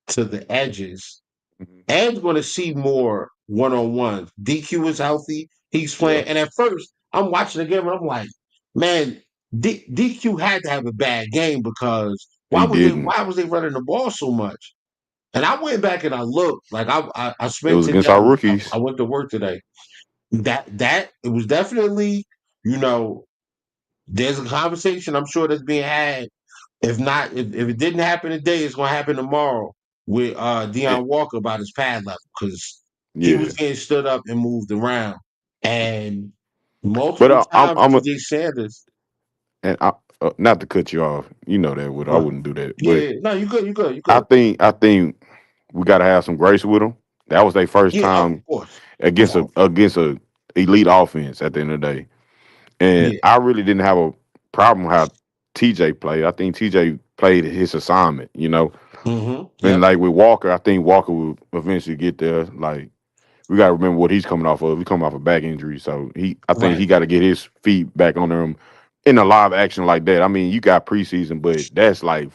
Speaker 4: to the edges,
Speaker 2: Mhm.
Speaker 4: Ed's going to see more one-on-ones. DQ is healthy. He's
Speaker 2: Yeah.
Speaker 4: playing. And at first, I'm watching the game and I'm like, man, DQ had to have a bad game because
Speaker 2: He didn't.
Speaker 4: why was they running the ball so much? And I went back and I looked, like I
Speaker 2: It
Speaker 4: spent
Speaker 2: was against
Speaker 4: today.
Speaker 2: our
Speaker 4: I
Speaker 2: rookies.
Speaker 4: went to work today. That it was definitely, you know, there's a conversation I'm sure that's being had. If not, if it didn't happen today, it's gonna happen tomorrow with
Speaker 2: Eh,
Speaker 4: Deion Walker about his pad level because he was
Speaker 2: Yeah,
Speaker 4: getting stood up and moved around. And
Speaker 2: but
Speaker 4: multiple
Speaker 2: I'm
Speaker 4: times,
Speaker 2: I'm a,
Speaker 4: DJ Sanders.
Speaker 2: and I, not to cut you off. You know that would I
Speaker 4: uh,
Speaker 2: wouldn't do that. But
Speaker 4: yeah, no, you good, you good, you
Speaker 2: I
Speaker 4: good.
Speaker 2: think I think we got to have some grace with them. That was their first
Speaker 4: Yeah, of
Speaker 2: time
Speaker 4: course, of
Speaker 2: against a
Speaker 4: course.
Speaker 2: elite offense at the end of the day. And
Speaker 4: Yeah.
Speaker 2: I really didn't have a problem how TJ played. I think TJ played his assignment, you know. And
Speaker 4: Yep.
Speaker 2: like with Walker, I think Walker will eventually get there. Like we got to remember what he's coming off of. He's coming off a back injury, so I think
Speaker 4: Right.
Speaker 2: he got to get his feet back on him in a live action like that. I mean, you got preseason, but that's like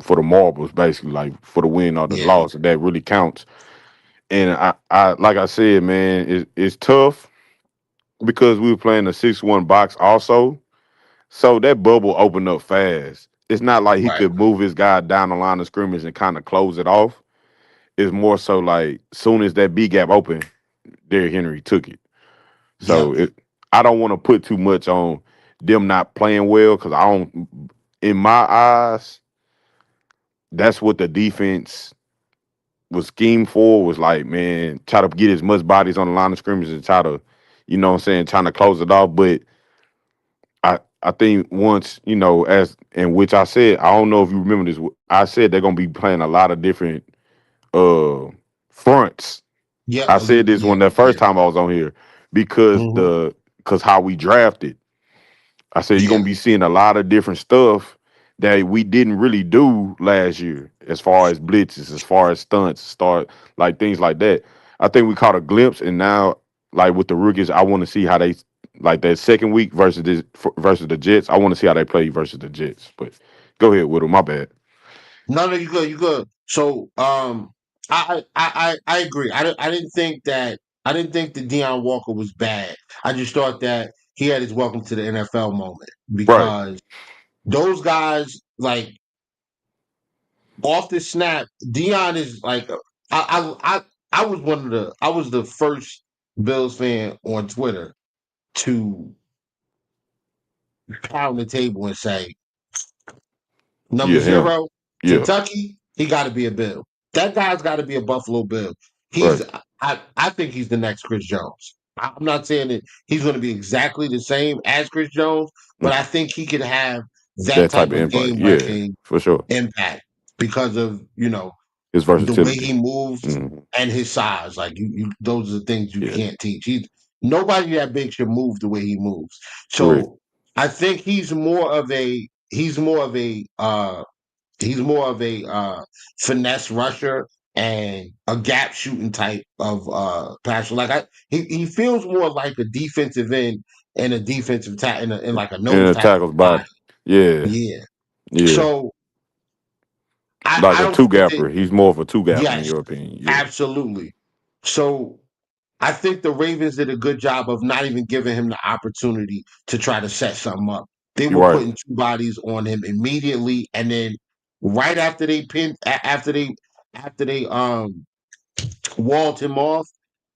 Speaker 2: for the marbles, basically, like for the win or the
Speaker 4: Yeah.
Speaker 2: loss. That really counts. And I like I said, man, it's tough because we were playing a 6-1 box also. So that bubble opened up fast. It's not like he
Speaker 4: Right.
Speaker 2: could move his guy down the line of scrimmage and kind of close it off. It's more so like soon as that B gap opened, Derrick Henry took it. So
Speaker 4: Yep.
Speaker 2: I don't want to put too much on them not playing well because I don't. In my eyes, that's what the defense was schemed for. Was like, man, try to get as much bodies on the line of scrimmage and try to, you know what I'm saying, trying to close it off. But I think once, as in which I said, I don't know if you remember this, I said they're gonna be playing a lot of different uh fronts.
Speaker 4: Yep.
Speaker 2: I said this
Speaker 4: Yeah.
Speaker 2: one the
Speaker 4: Yeah.
Speaker 2: first time I was on here because
Speaker 4: hmm
Speaker 2: how we drafted. I said you're
Speaker 4: Yeah.
Speaker 2: gonna be seeing a lot of different stuff that we didn't really do last year, as far as blitzes, as far as stunts, start like things like that. I think we caught a glimpse, and now like with the rookies, I want to see how they like that second week versus the Jets. I want to see how they play versus the Jets. But go ahead, Whittle. My bad.
Speaker 4: No, no, you good, you good. So, I agree. I didn't think that Deion Walker was bad. I just thought that he had his welcome to the NFL moment
Speaker 2: Right.
Speaker 4: because those guys, like off the snap, Deion is like, I was I was the first Bills fan on Twitter to pound the table and say, number
Speaker 2: Yeah. Him.
Speaker 4: 0,
Speaker 2: Yeah.
Speaker 4: Kentucky, he got to be a Bill. That guy's got to be a Buffalo Bill.
Speaker 2: Right.
Speaker 4: I think he's the next Chris Jones. I'm not saying that he's going to be exactly the same as Chris Jones, but
Speaker 2: Mm,
Speaker 4: I think he could have that
Speaker 2: that
Speaker 4: type
Speaker 2: type of
Speaker 4: of
Speaker 2: invite.
Speaker 4: game
Speaker 2: Yeah,
Speaker 4: wrecking
Speaker 2: for sure.
Speaker 4: impact because of
Speaker 2: His
Speaker 4: the way
Speaker 2: versatility.
Speaker 4: he moves
Speaker 2: Hmm.
Speaker 4: and his size. Like those are the things you
Speaker 2: Yeah.
Speaker 4: can't teach. Nobody that big should move the way he moves.
Speaker 2: Correct.
Speaker 4: So I think he's more of a finesse rusher and a gap shooting type of passer. Like he feels more like a defensive end and a defensive in like a
Speaker 2: In
Speaker 4: nose
Speaker 2: a
Speaker 4: tackle
Speaker 2: tackle's
Speaker 4: body.
Speaker 2: body. Yeah.
Speaker 4: Yeah.
Speaker 2: Yeah.
Speaker 4: So
Speaker 2: Like
Speaker 4: I
Speaker 2: a
Speaker 4: don't
Speaker 2: two
Speaker 4: think that.
Speaker 2: gapper. He's more of a two gapper in
Speaker 4: Yes,
Speaker 2: your opinion. Yeah.
Speaker 4: absolutely. So I think the Ravens did a good job of not even giving him the opportunity to try to set something up. They
Speaker 2: You're
Speaker 4: were
Speaker 2: right.
Speaker 4: putting two bodies on him immediately, and then right after they after they walled him off,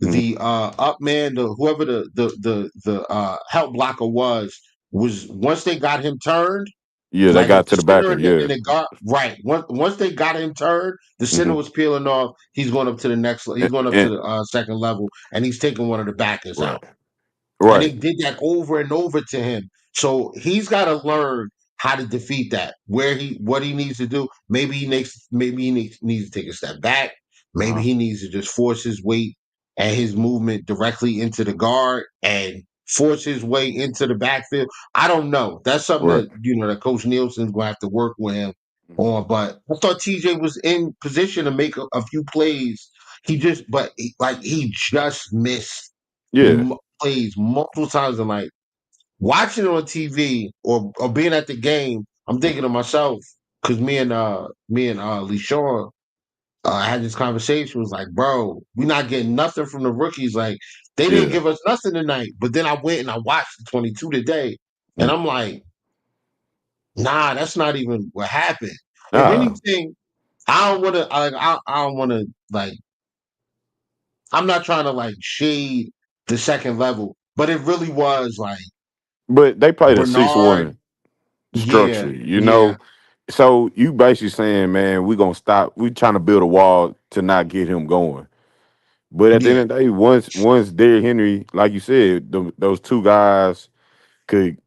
Speaker 2: Mhm.
Speaker 4: the up man, the whoever the help blocker was once they got him turned,
Speaker 2: Yeah, they
Speaker 4: like the
Speaker 2: got to the
Speaker 4: center
Speaker 2: backer. Yeah.
Speaker 4: and the guard, right? Once they got him turned, the center
Speaker 2: Hmm.
Speaker 4: was peeling off. He's going up to the next. He's going up to
Speaker 2: And,
Speaker 4: the second level, and he's taking one of the backers
Speaker 2: right.
Speaker 4: out. And they
Speaker 2: Right.
Speaker 4: did that over and over to him. So he's got to learn how to defeat that. What he needs to do. Maybe he needs to take a step back. Maybe
Speaker 2: Uh-huh.
Speaker 4: he needs to just force his weight and his movement directly into the guard and force his way into the backfield. I don't know. That's something
Speaker 2: Right.
Speaker 4: that that Coach Nielsen's gonna have to work with him on. But I thought TJ was in position to make a few plays. He just missed
Speaker 2: Yeah.
Speaker 4: plays multiple times. And like watching it on TV or being at the game, I'm thinking to myself because me and Lee Shaw had this conversation. Was like, bro, we're not getting nothing from the rookies. Like They didn't
Speaker 2: Yeah.
Speaker 4: give us nothing tonight. But then I went and I watched the 22 today, and
Speaker 2: Mm.
Speaker 4: I'm like, nah, that's not even what happened. If
Speaker 2: Nah.
Speaker 4: anything, I don't want to. I don't want to like. I'm not trying to like shade the second level, but it really was like
Speaker 2: But they played a
Speaker 4: Bernard.
Speaker 2: 6-1
Speaker 4: Yeah,
Speaker 2: structure, you
Speaker 4: yeah,
Speaker 2: know. So you basically saying, man, we gonna stop. We trying to build a wall to not get him going. But at the end
Speaker 4: yeah,
Speaker 2: of the day, once Derrick Henry, like you said, those two guys could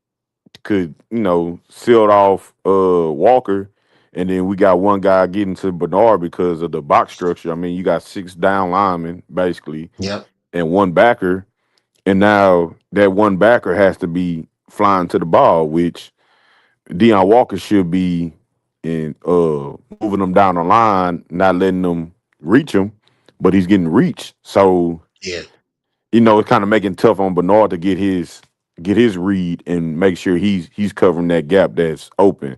Speaker 2: sealed off Walker, and then we got one guy getting to Bernard because of the box structure. I mean, you got 6 down linemen basically
Speaker 4: yep,
Speaker 2: and one backer, and now that one backer has to be flying to the ball, which Deion Walker should be in moving them down the line, not letting them reach him, but he's getting reached. So
Speaker 4: yeah,
Speaker 2: it's kind of making it tough on Bernard to get his read and make sure he's covering that gap that's open.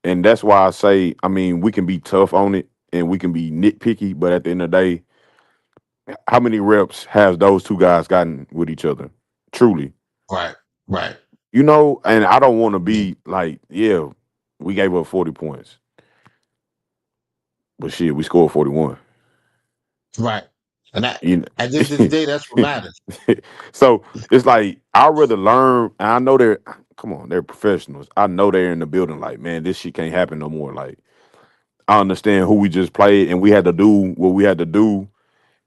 Speaker 2: And that's why I say, I mean, we can be tough on it and we can be nitpicky, but at the end of the day, how many reps has those two guys gotten with each other? Truly.
Speaker 4: right, right,
Speaker 2: And I don't want to
Speaker 4: yeah,
Speaker 2: be like, yeah, we gave up 40 points. But shit, we scored 41.
Speaker 4: right. And that
Speaker 2: You
Speaker 4: at the end of the day, that's what
Speaker 2: know?
Speaker 4: matters.
Speaker 2: So it's like I'd rather learn, and I know they're professionals. I know they're in the building like, man, this shit can't happen no more. Like, I understand who we just played and we had to do what we had to do.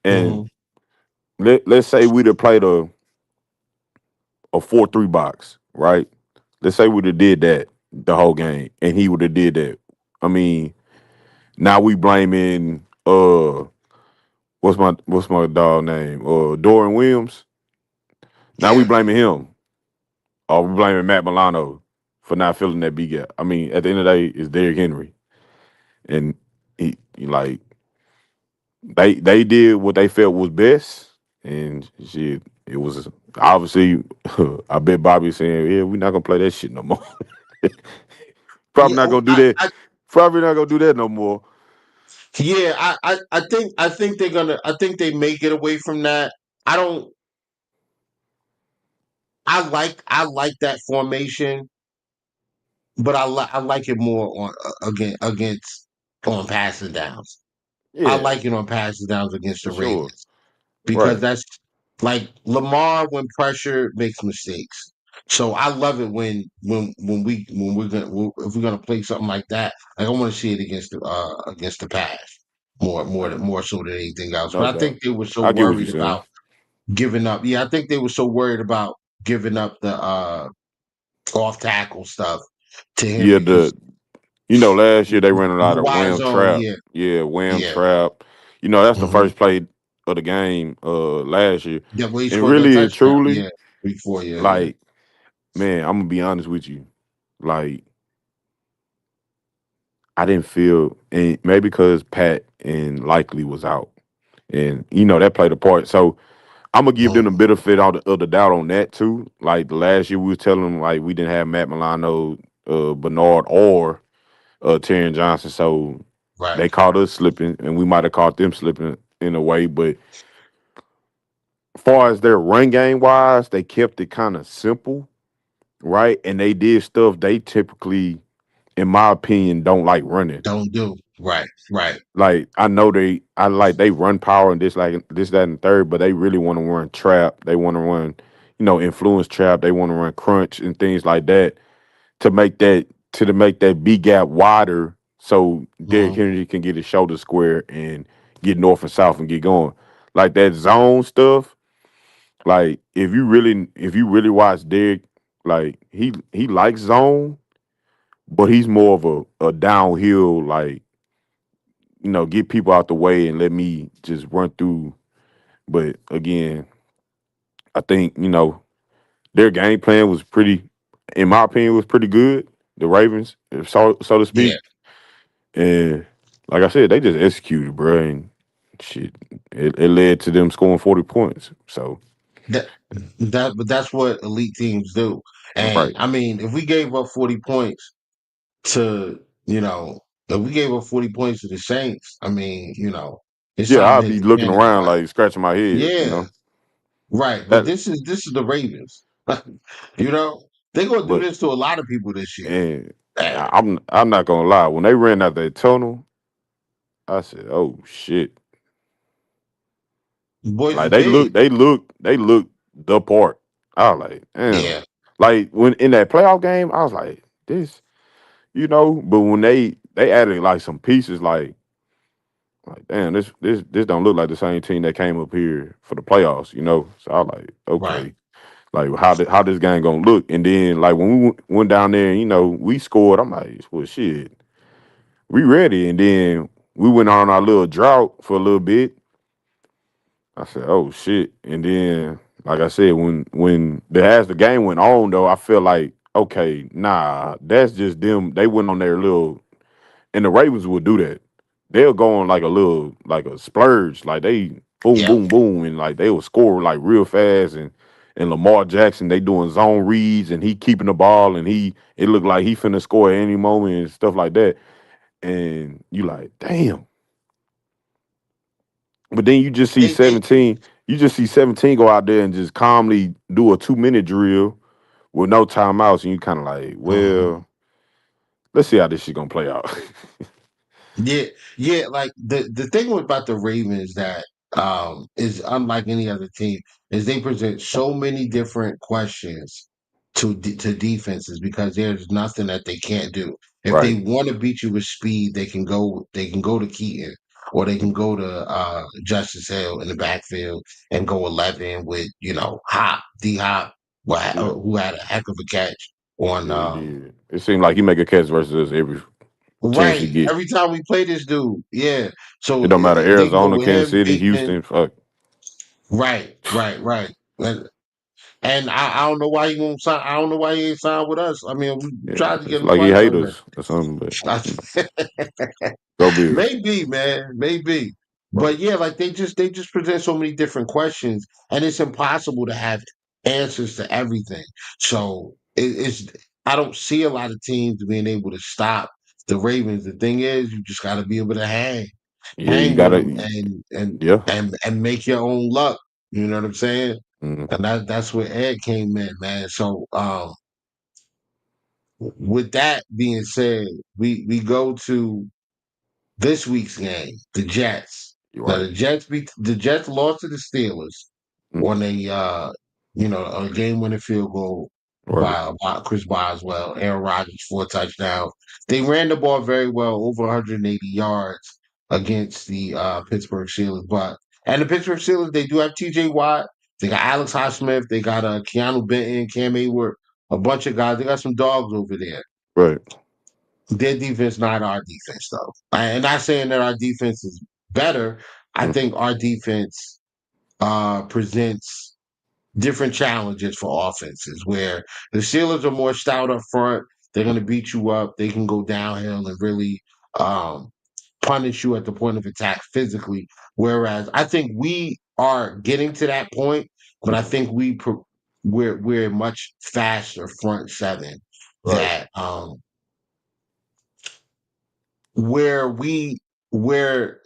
Speaker 2: And
Speaker 4: Hmm.
Speaker 2: let's say we'd have played a 4-3 box, right? Let's say we'd have did that the whole game and he would have did that. I mean, now we blaming what's my dog name? Dorian Williams. Now we
Speaker 4: Yeah,
Speaker 2: blaming him. Or we blaming Matt Milano for not filling that big gap. I mean, at the end of the day, it's Derrick Henry. And he like they did what they felt was best, and shit, it was obviously. I bet Bobby saying, "Yeah, we're not gonna play that shit no more. Probably
Speaker 4: yeah.
Speaker 2: not gonna do that. Probably not gonna do that no more."
Speaker 4: Yeah, I think they're gonna. I think they may get away from that. I don't. I like that formation, but I like it more on against on passing downs. I
Speaker 2: Yeah,
Speaker 4: like it on passing downs against
Speaker 2: for
Speaker 4: the
Speaker 2: sure.
Speaker 4: Ravens because
Speaker 2: Right.
Speaker 4: that's like Lamar when pressure makes mistakes. So I love it when we're gonna if we're gonna play something like that. Like I want to see it against the pass more so than anything else.
Speaker 2: No
Speaker 4: But I
Speaker 2: doubt.
Speaker 4: think they were so
Speaker 2: I get what you're
Speaker 4: worried
Speaker 2: saying.
Speaker 4: about giving up. Yeah, I think they were so worried about giving up the off tackle stuff to
Speaker 2: Yeah,
Speaker 4: Henry because
Speaker 2: last year they ran a lot
Speaker 4: the
Speaker 2: of
Speaker 4: wide
Speaker 2: wham
Speaker 4: zone.
Speaker 2: trap.
Speaker 4: Yeah,
Speaker 2: Yeah, wham
Speaker 4: yeah.
Speaker 2: trap. That's the
Speaker 4: Hmm.
Speaker 2: first play of the game last year.
Speaker 4: That way he
Speaker 2: And
Speaker 4: scored that
Speaker 2: really and
Speaker 4: touchdown.
Speaker 2: truly,
Speaker 4: Yeah, week 4. Yeah, yeah.
Speaker 2: like, man, I'm gonna be honest with you. Like, I didn't feel, and maybe because Pat and Likely was out, and that played a part. So I'm gonna give them the
Speaker 4: Mhm.
Speaker 2: benefit of the doubt on that too. Like the last year, we was telling them like we didn't have Matt Milano, Bernard, or Terry Johnson, so
Speaker 4: Right.
Speaker 2: they caught us slipping, and we might have caught them slipping in a way. But as far as their run game wise, they kept it kind of simple, right? And they did stuff they typically, in my opinion, don't like running.
Speaker 4: Don't do. Right. Right.
Speaker 2: Like they run power and this, that, and the third, but they really want to run trap. They want to run, influence trap. They want to run crunch and things like that to make that B gap wider so Derrick
Speaker 4: Mhm.
Speaker 2: Henry can get his shoulder square and get north and south and get going. Like that zone stuff. Like if you really watch Derrick, like he likes zone, but he's more of a downhill, like, get people out the way and let me just run through. But again, I think, their game plan was pretty, in my opinion, was pretty good. The Ravens, so to
Speaker 4: Yeah.
Speaker 2: speak. And like I said, they just executed, bro. And shit, it led to them scoring 40 points. So,
Speaker 4: That but that's what elite teams do. And
Speaker 2: right.
Speaker 4: I mean, if we gave up 40 points to, if we gave up 40 points to the Saints, I mean, it's
Speaker 2: Yeah,
Speaker 4: time to
Speaker 2: I'd
Speaker 4: hit
Speaker 2: be
Speaker 4: the
Speaker 2: looking
Speaker 4: panic
Speaker 2: around
Speaker 4: button.
Speaker 2: like scratching my head,
Speaker 4: Yeah. Right, but
Speaker 2: That
Speaker 4: this is the Ravens. You know, they're gonna do
Speaker 2: but
Speaker 4: this to a lot of people this year.
Speaker 2: and
Speaker 4: Uh,
Speaker 2: I'm not gonna lie. When they ran out that tunnel, I said, "Oh shit!"
Speaker 4: Boys
Speaker 2: Like
Speaker 4: is big.
Speaker 2: they look the part. I was like, damn.
Speaker 4: Yeah,
Speaker 2: Like when in that playoff game, I was like, this, you know. But when they added like some pieces, like damn, this don't look like the same team that came up here for the playoffs, you know. So I was like,
Speaker 4: right.
Speaker 2: okay, like how this game gonna look? And then like when we went down there, you know, we scored. I'm like, well, shit, we ready. And then we went on our little drought for a little bit. I said, "Oh shit!" And then, like I said, when as the game went on, though, I feel like, okay, nah, that's just them. They went on their little, and the Ravens will do that. They'll go on like a little, like a splurge, like they boom,
Speaker 4: Yep.
Speaker 2: boom, boom, and like they will score like real fast. And Lamar Jackson, they doing zone reads, and he keeping the ball, and it looked like he finna score at any moment and stuff like that. And you like, damn. But then
Speaker 4: They
Speaker 2: you just see 17 go out there and just calmly do a 2 minute drill with no timeouts, and you kind of like,
Speaker 4: Mhm.
Speaker 2: well, let's see how this shit gonna play out.
Speaker 4: Yeah, yeah. Like the thing about the Ravens that is unlike any other team is they present so many different questions to defenses because there's nothing that they can't do. If they
Speaker 2: Right.
Speaker 4: want to beat you with speed, they can go to Keaton or they can go to Justice Hill in the backfield and go 11 with Hop D Hop
Speaker 2: Yeah.
Speaker 4: who had a heck of a catch on
Speaker 2: Yeah, he did. It seemed like he make a catch versus us every chance he
Speaker 4: right.
Speaker 2: get.
Speaker 4: Every time we play this dude, yeah.
Speaker 2: It
Speaker 4: So
Speaker 2: don't matter
Speaker 4: they can go
Speaker 2: Arizona,
Speaker 4: with
Speaker 2: Kansas
Speaker 4: him,
Speaker 2: City,
Speaker 4: Bateman.
Speaker 2: Houston. Fuck.
Speaker 4: Right, right, right. And I don't know why he won't sign. I don't know why he ain't signed with us. I mean, we
Speaker 2: Yeah,
Speaker 4: tried to get
Speaker 2: it's
Speaker 4: him
Speaker 2: like he
Speaker 4: twice
Speaker 2: hate
Speaker 4: already.
Speaker 2: us or something. But you know, go Bills.
Speaker 4: Maybe, man, maybe.
Speaker 2: Right.
Speaker 4: But yeah, like they just present so many different questions, and it's impossible to have answers to everything. So it's I don't see a lot of teams being able to stop the Ravens. The thing is, you just got to be able to
Speaker 2: Yeah, you
Speaker 4: hang with them,
Speaker 2: gotta.
Speaker 4: and and
Speaker 2: Yeah.
Speaker 4: and and make your own luck. You know what I'm saying?
Speaker 2: Mm,
Speaker 4: And that's where Ed came in, man. So with that being said, we go to this week's game, the Jets.
Speaker 2: you're
Speaker 4: Now
Speaker 2: right.
Speaker 4: the Jets lost to the Steelers
Speaker 2: Mm,
Speaker 4: on a game winning field goal
Speaker 2: right.
Speaker 4: by Chris Boswell, Aaron Rodgers 4 touchdowns. They ran the ball very well, over 180 yards against the Pittsburgh Steelers. And the Pittsburgh Steelers, they do have TJ Watt, they got Alex Highsmith, they got Keanu Benton, Cam Hayward, a bunch of guys. They got some dogs over there.
Speaker 2: Right.
Speaker 4: Their defense, not our defense, though. And not saying that our defense is better. I
Speaker 2: Mm,
Speaker 4: think our defense presents different challenges for offenses where the Steelers are more stout up front. They're going to beat you up. They can go downhill and really um, punish you at the point of attack physically. Whereas I think we are getting to that point, but I
Speaker 2: mm,
Speaker 4: think we're a much faster front seven
Speaker 2: right.
Speaker 4: that where we where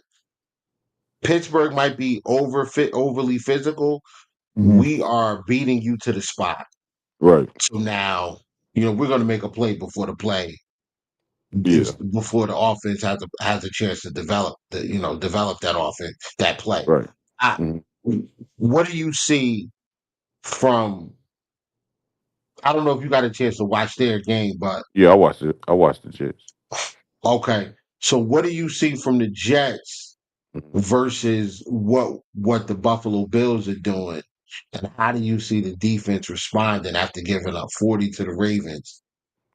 Speaker 4: Pittsburgh might be overly physical,
Speaker 2: Hmm.
Speaker 4: we are beating you to the spot.
Speaker 2: Right.
Speaker 4: So now, we're going to make a play before the play,
Speaker 2: Yeah.
Speaker 4: before the offense has a chance to develop that offense, that play.
Speaker 2: Right.
Speaker 4: I,
Speaker 2: Mhm.
Speaker 4: what do you see from? I don't know if you got a chance to watch their game, but
Speaker 2: Yeah, I watched it. I watched the Jets.
Speaker 4: okay. So what do you see from the Jets
Speaker 2: Mhm.
Speaker 4: versus what the Buffalo Bills are doing? And how do you see the defense responding after giving up 40 to the Ravens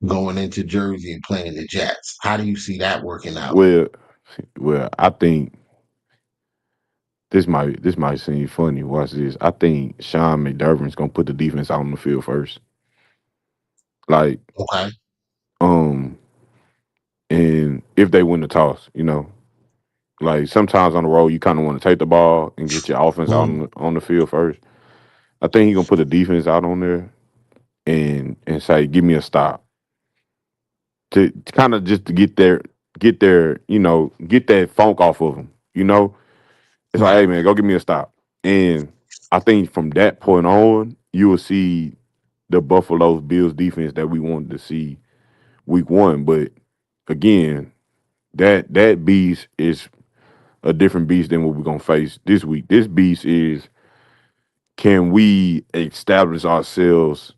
Speaker 4: going into Jersey and playing the Jets? How do you see that working out?
Speaker 2: Well, I think this might seem funny. Watch this. I think Sean McDermott's gonna put the defense out on the field first. Like,
Speaker 4: Okay.
Speaker 2: um, and if they win the toss, like sometimes on the road you kind of want to take the ball and get your offense out
Speaker 4: Mhm.
Speaker 2: on the field first. I think he's gonna put the defense out on there and say, "Give me a stop," to kind of just to get that funk off of them. It's like, hey
Speaker 4: Right.
Speaker 2: man, go give me a stop. And I think from that point on, you will see the Buffalo Bills defense that we wanted to see week one. But again, that beast is a different beast than what we're gonna face this week. This beast is, can we establish ourselves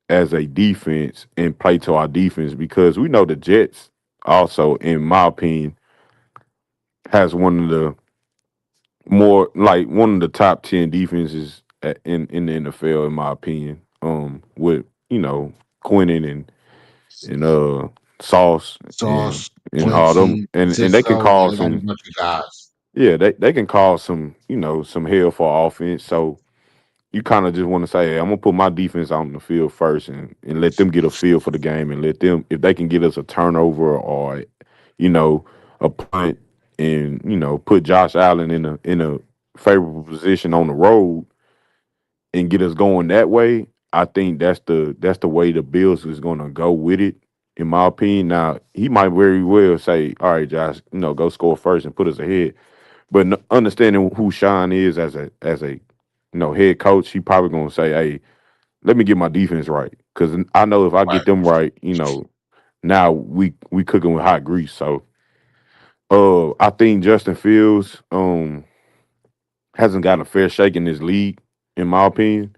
Speaker 2: as a defense and play to our defense? Because we know the Jets also, in my opinion, has one of the more like one of the top 10 defenses in the NFL, in my opinion. With Quinnen and Sauce
Speaker 4: Sauce,
Speaker 2: and all them,
Speaker 4: Quincy,
Speaker 2: and they can
Speaker 4: Cisco, yeah,
Speaker 2: cause
Speaker 4: they got a
Speaker 2: some,
Speaker 4: bunch of guys.
Speaker 2: yeah, they can cause some, some hell for offense. So you kind of just want to say, hey, I'm gonna put my defense on the field first and let them get a feel for the game, and let them, if they can get us a turnover or you know a punt, and put Josh Allen in a favorable position on the road and get us going that way. I think that's the way the Bills is gonna go with it, in my opinion. Now he might very well say, all right, Josh, go score first and put us ahead. But understanding who Sean is as a head coach, he probably gonna say, "Hey, let me get my defense right," because I know if I get
Speaker 4: Right.
Speaker 2: them right, now we cooking with hot grease. So, I think Justin Fields hasn't gotten a fair shake in this league, in my opinion.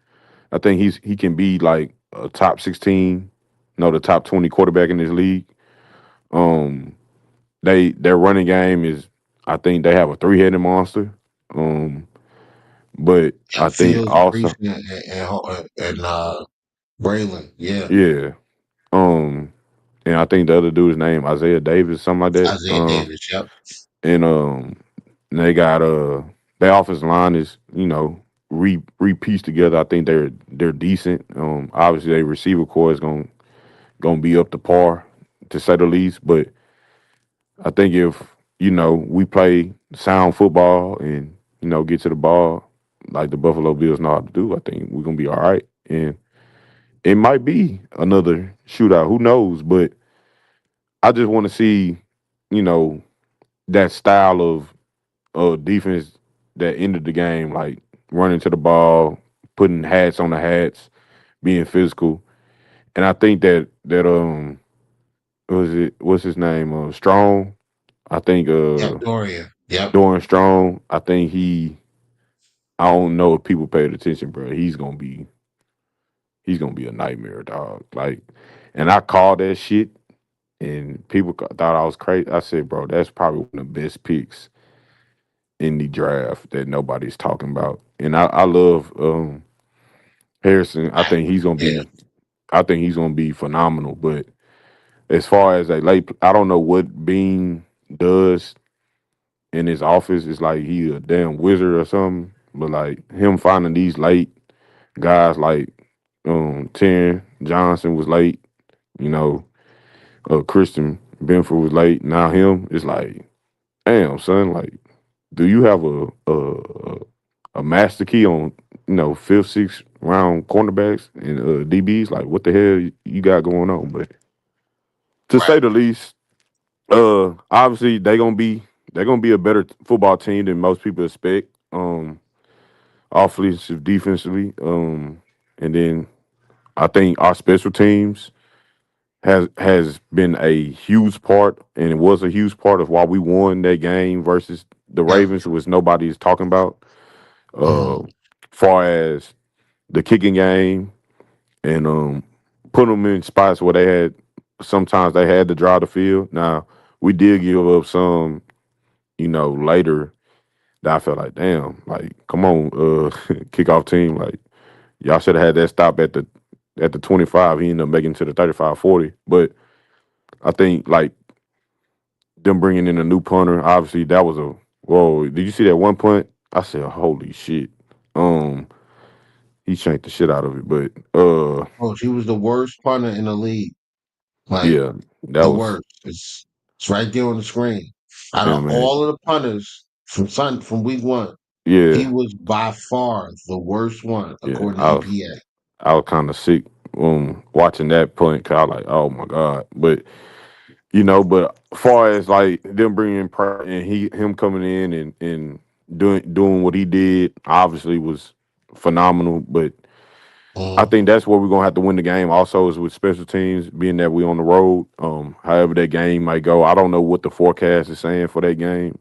Speaker 2: I think he can be like a top 16, no, the top 20 quarterback in this league. Um, their running game is, I think they have a three-headed monster. Um, but
Speaker 4: Yeah,
Speaker 2: I think
Speaker 4: Fields, Priest,
Speaker 2: also,
Speaker 4: and Braylon. Yeah,
Speaker 2: yeah. Um, and I think the other dude's name Isaiah Davis, something like that.
Speaker 4: Isaiah Davis. Yep.
Speaker 2: And they got their offensive line is re-pieced together. I think they're decent. Obviously their receiver core is gonna be up to par, to say the least. But I think if we play sound football and get to the ball like the Buffalo Bills know how to do, I think we're gonna be all right. And it might be another shootout. Who knows? But I just want to see, you know, that style of defense that ended the game, like running to the ball, putting hats on the hats, being physical. And I think that what's his name? Strong. I think
Speaker 4: Yep. Dorian. Yep.
Speaker 2: Doran Strong, I don't know if people paid attention, bro. He's gonna be a nightmare, dog. Like, and I called that shit, and people thought I was crazy. I said, bro, that's probably one of the best picks in the draft that nobody's talking about. And I love Harrison.
Speaker 4: Yeah.
Speaker 2: I think he's gonna be phenomenal. But as far as a late, I don't know what Bean does in his office. It's like he a damn wizard or something. But like him finding these late guys like Terry Johnson was late, you know, Christian Benford was late. Now him, it's like, damn, son, like, do you have a master key on fifth, sixth round cornerbacks and DBs? Like, what the hell you got going on? But to
Speaker 4: Right.
Speaker 2: say the least, obviously they're gonna be a better football team than most people expect. Offensive, defensively, and then I think our special teams has been a huge part, and it was a huge part of why we won that game versus the
Speaker 4: Yep.
Speaker 2: Ravens, which nobody is talking about.
Speaker 4: Hmm.
Speaker 2: Far as the kicking game and put them in spots where sometimes they had to drive the field. Now we did give up some, later, that I felt like, damn, like, come on, kickoff team, like, y'all should have had that stop at the 25. He ended up making it to the 35-40. But I think like them bringing in a new punter, obviously that was a whoa. Did you see that one punt? I said, holy shit. Um, he shanked the shit out of it. But
Speaker 4: Oh, she was the worst punter in the league. Like
Speaker 2: yeah, that
Speaker 4: the
Speaker 2: was,
Speaker 4: worst. It's right there on the screen. Out
Speaker 2: yeah,
Speaker 4: of
Speaker 2: man.
Speaker 4: all of the punters from week one, he
Speaker 2: Yeah,
Speaker 4: was by far the worst one
Speaker 2: yeah.
Speaker 4: according to EPA.
Speaker 2: I was kind of sick watching that punt, cause I was like, oh my god. But but far as like them bringing and him coming in and doing what he did, obviously was phenomenal, but I
Speaker 4: Mhm.
Speaker 2: think that's where we're gonna have to win the game. Also, is with special teams, being that we on the road. However that game might go, I don't know what the forecast is saying for that game.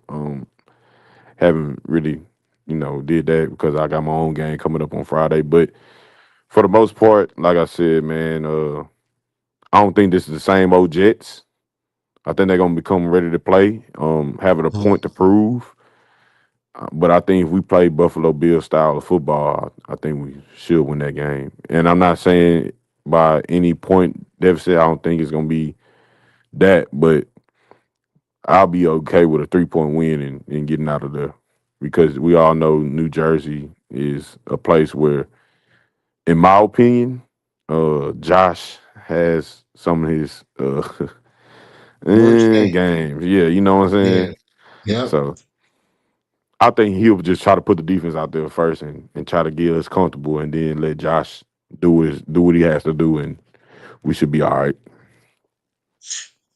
Speaker 2: Haven't really, did that because I got my own game coming up on Friday. But for the most part, like I said, man, I don't think this is the same old Jets. I think they're gonna become ready to play, having a
Speaker 4: Mhm.
Speaker 2: point to prove. But I think if we play Buffalo Bill style of football, I think we should win that game. And I'm not saying by any point deficit, I don't think it's gonna be that, but I'll be okay with a 3-point win and getting out of there. Because we all know New Jersey is a place where, in my opinion, Josh has some of his
Speaker 4: Worst game.
Speaker 2: games. Yeah, you know what I'm
Speaker 4: Yeah.
Speaker 2: saying?
Speaker 4: Yep.
Speaker 2: So I think he'll just try to put the defense out there first and try to get us comfortable and then let Josh do what he has to do and we should be all right.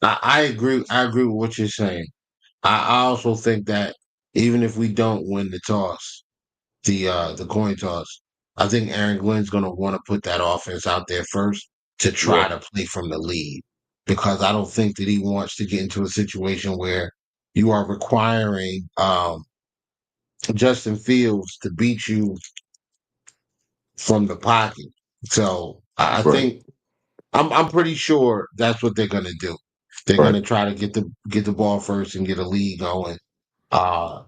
Speaker 4: I agree. I agree with what you're saying. I also think that even if we don't win the toss, the coin toss, I think Aaron Glenn's going to want to put that offense out there first to
Speaker 2: Yeah,
Speaker 4: try to play from the lead because I don't think that he wants to get into a situation where you are requiring Justin Fields to beat you from the pocket. So I
Speaker 2: right,
Speaker 4: think I'm pretty sure that's what they're going to do. They're going
Speaker 2: right.
Speaker 4: to try to get the ball first and get a lead going. Uh,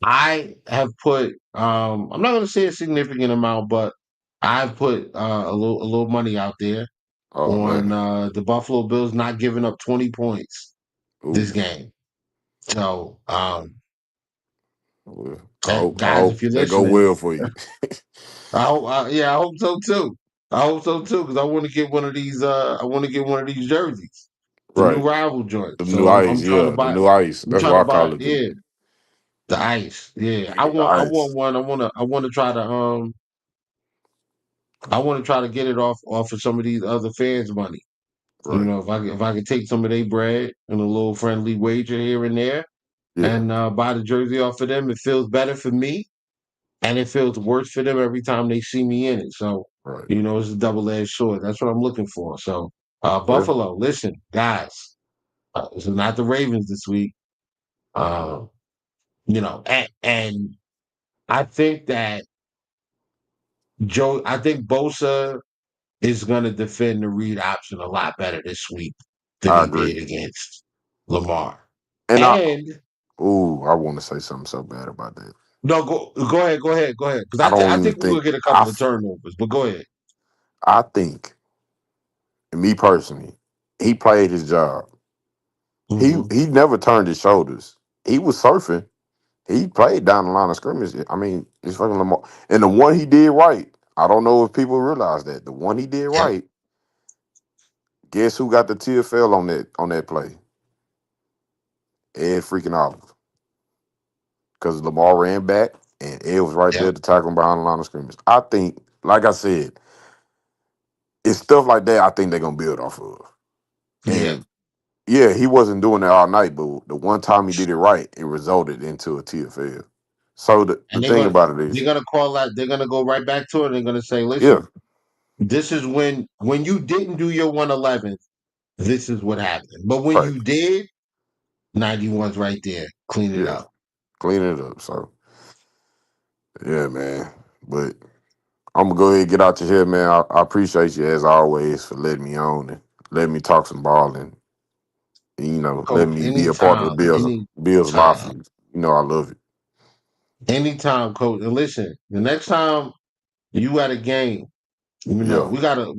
Speaker 4: I have put I'm not going to say a significant amount, but I've put a little money out there
Speaker 2: Oh
Speaker 4: on
Speaker 2: man.
Speaker 4: the Buffalo Bills not giving up 20 points this
Speaker 2: Ooh.
Speaker 4: game. So
Speaker 2: Well, I
Speaker 4: guys, if
Speaker 2: hope
Speaker 4: you're
Speaker 2: that go
Speaker 4: listening,
Speaker 2: well for you.
Speaker 4: yeah, I hope so too. I hope so too because I want to get one of these. I want to get one of these jerseys, the new
Speaker 2: Right.
Speaker 4: rival
Speaker 2: The
Speaker 4: joints.
Speaker 2: new
Speaker 4: So
Speaker 2: ice,
Speaker 4: I'm trying to
Speaker 2: yeah. The
Speaker 4: buy.
Speaker 2: new ice.
Speaker 4: I'm
Speaker 2: That's
Speaker 4: trying
Speaker 2: what
Speaker 4: to
Speaker 2: I
Speaker 4: buy.
Speaker 2: call it.
Speaker 4: Yeah, the ice. Yeah,
Speaker 2: Yeah, the
Speaker 4: I want
Speaker 2: ice.
Speaker 4: one. I want to try to I want to try to get it off of some of these other fans' money. You
Speaker 2: Right.
Speaker 4: know, if I could take some of their bread and a little friendly wager here and there,
Speaker 2: Yeah.
Speaker 4: and buy the jersey off of them, it feels better for me, and it feels worse for them every time they see me in it. So,
Speaker 2: Right.
Speaker 4: it's a double-edged sword. That's what I'm looking for. So,
Speaker 2: Yeah.
Speaker 4: Buffalo, listen, guys, this is not the Ravens this week. Um, and I think that I think Bosa is going to defend the read option a lot better this week than
Speaker 2: I
Speaker 4: he
Speaker 2: agree.
Speaker 4: did against Lamar.
Speaker 2: And
Speaker 4: And
Speaker 2: I want to say something so bad about that.
Speaker 4: no, go ahead. Because
Speaker 2: I don't
Speaker 4: I
Speaker 2: even
Speaker 4: think we're
Speaker 2: think
Speaker 4: gonna get a couple of turnovers. But go ahead.
Speaker 2: I think, and me personally, he played his job.
Speaker 4: Hmm.
Speaker 2: He never turned his shoulders. He was surfing. He played down the line of scrimmage. I mean, it's fucking Lamar. And the one he did right, I don't know if people realize that. The one he did
Speaker 4: Yep.
Speaker 2: right, guess who got the TFL on that play? Ed freaking Oliver. Because Lamar ran back and Ed was right
Speaker 4: Yep.
Speaker 2: there to tackle him behind the line of scrimmage. I think, like I said, it's stuff like that I think they're gonna build off of.
Speaker 4: Yeah.
Speaker 2: And yeah, he wasn't doing it all night, but the one time he did it right, it resulted into a TFL. So the
Speaker 4: And
Speaker 2: thing about it
Speaker 4: they're
Speaker 2: is,
Speaker 4: gonna call that. They're gonna go right back to it. They're gonna say,
Speaker 2: yeah,
Speaker 4: "Listen, this is when you didn't do your 111th. This is what happened. But when
Speaker 2: right,
Speaker 4: you did, 91's right there. Clean it
Speaker 2: yeah,
Speaker 4: up."
Speaker 2: clean it up. So yeah, man. But I'm gonna go ahead and get out your here, man. I appreciate you as always for letting me on and letting me talk some ball and
Speaker 4: Coach,
Speaker 2: letting me be a part of the
Speaker 4: anytime,
Speaker 2: Bills
Speaker 4: anytime,
Speaker 2: Mafia. I love it.
Speaker 4: anytime, Coach. And listen, the next time you at a game.
Speaker 2: Yeah,
Speaker 4: We gotta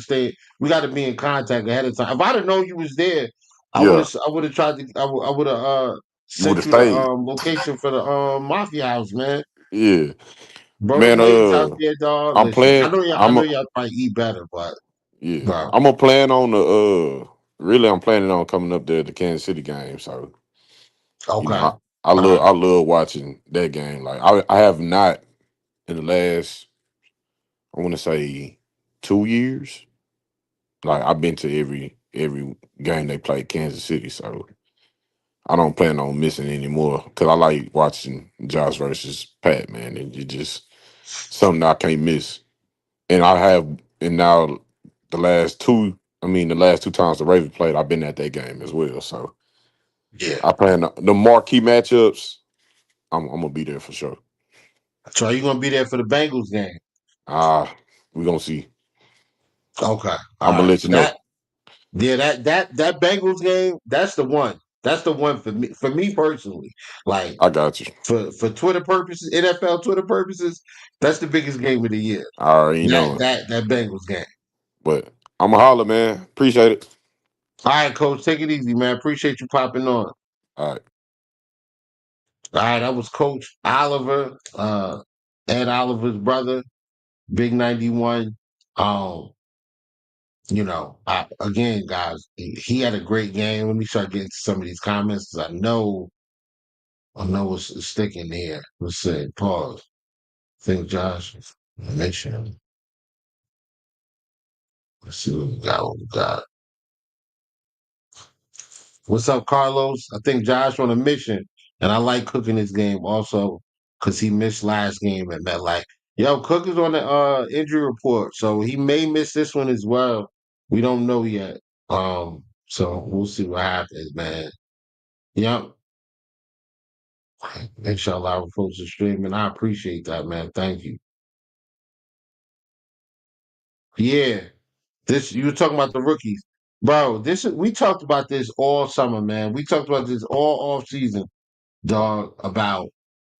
Speaker 4: stay. We gotta be in contact ahead of time. If I'd have known you was there,
Speaker 2: yeah.
Speaker 4: I would have tried to. I would have
Speaker 2: You would have
Speaker 4: sent you the
Speaker 2: stayed.
Speaker 4: location for the mafia house, man.
Speaker 2: Yeah,
Speaker 4: Bro, them
Speaker 2: man.
Speaker 4: ladies out there, dog.
Speaker 2: I'm
Speaker 4: Listen,
Speaker 2: playing.
Speaker 4: I
Speaker 2: I'm
Speaker 4: know
Speaker 2: a,
Speaker 4: y'all probably eat better, but
Speaker 2: yeah.
Speaker 4: bro,
Speaker 2: I'm gonna plan on the Really, I'm planning on coming up there to the Kansas City game. So
Speaker 4: okay, all
Speaker 2: I
Speaker 4: right,
Speaker 2: love watching that game. Like I have not in the last, I want to say, 2 years. Like I've been to every game they play Kansas City. So I don't plan on missing anymore because I like watching Josh versus Pat, man. And it just something I can't miss. And I have, and now the last two times the Ravens played, I've been at that game as well. So
Speaker 4: Yeah.
Speaker 2: I plan the marquee matchups. I'm gonna be there for sure.
Speaker 4: So are you gonna be there for the Bengals game?
Speaker 2: We gonna see.
Speaker 4: Okay. All
Speaker 2: I'm gonna
Speaker 4: right.
Speaker 2: let you know.
Speaker 4: That Bengals game, that's the one. That's the one for me personally. Like
Speaker 2: I got you.
Speaker 4: for Twitter purposes, NFL Twitter purposes, that's the biggest game of the year.
Speaker 2: I already
Speaker 4: That
Speaker 2: know it.
Speaker 4: that that Bengals game.
Speaker 2: But I'm a holler, man. Appreciate it.
Speaker 4: All right, coach, take it easy, man. Appreciate you popping on.
Speaker 2: All right.
Speaker 4: All right, that was Coach Oliver, Ed Oliver's brother, Big 91. Um, again, guys, he had a great game. Let me start getting to some of these comments 'cause I know it's sticking here. Let's see. Pause. Think Josh mentioned. Let's see what we got. What we got. What's up, Carlos? I think Josh on a mission, and I like cooking this game also because he missed last game at MetLife. Yo, Cook is on the injury report, so he may miss this one as well. We don't know yet. So we'll see what happens, man. Yep. Inshallah, we'll post the stream, and I appreciate that, man. Thank you. Yeah. This you were talking about the rookies. Bro, we talked about this all summer, man. We talked about this all off season, dog, about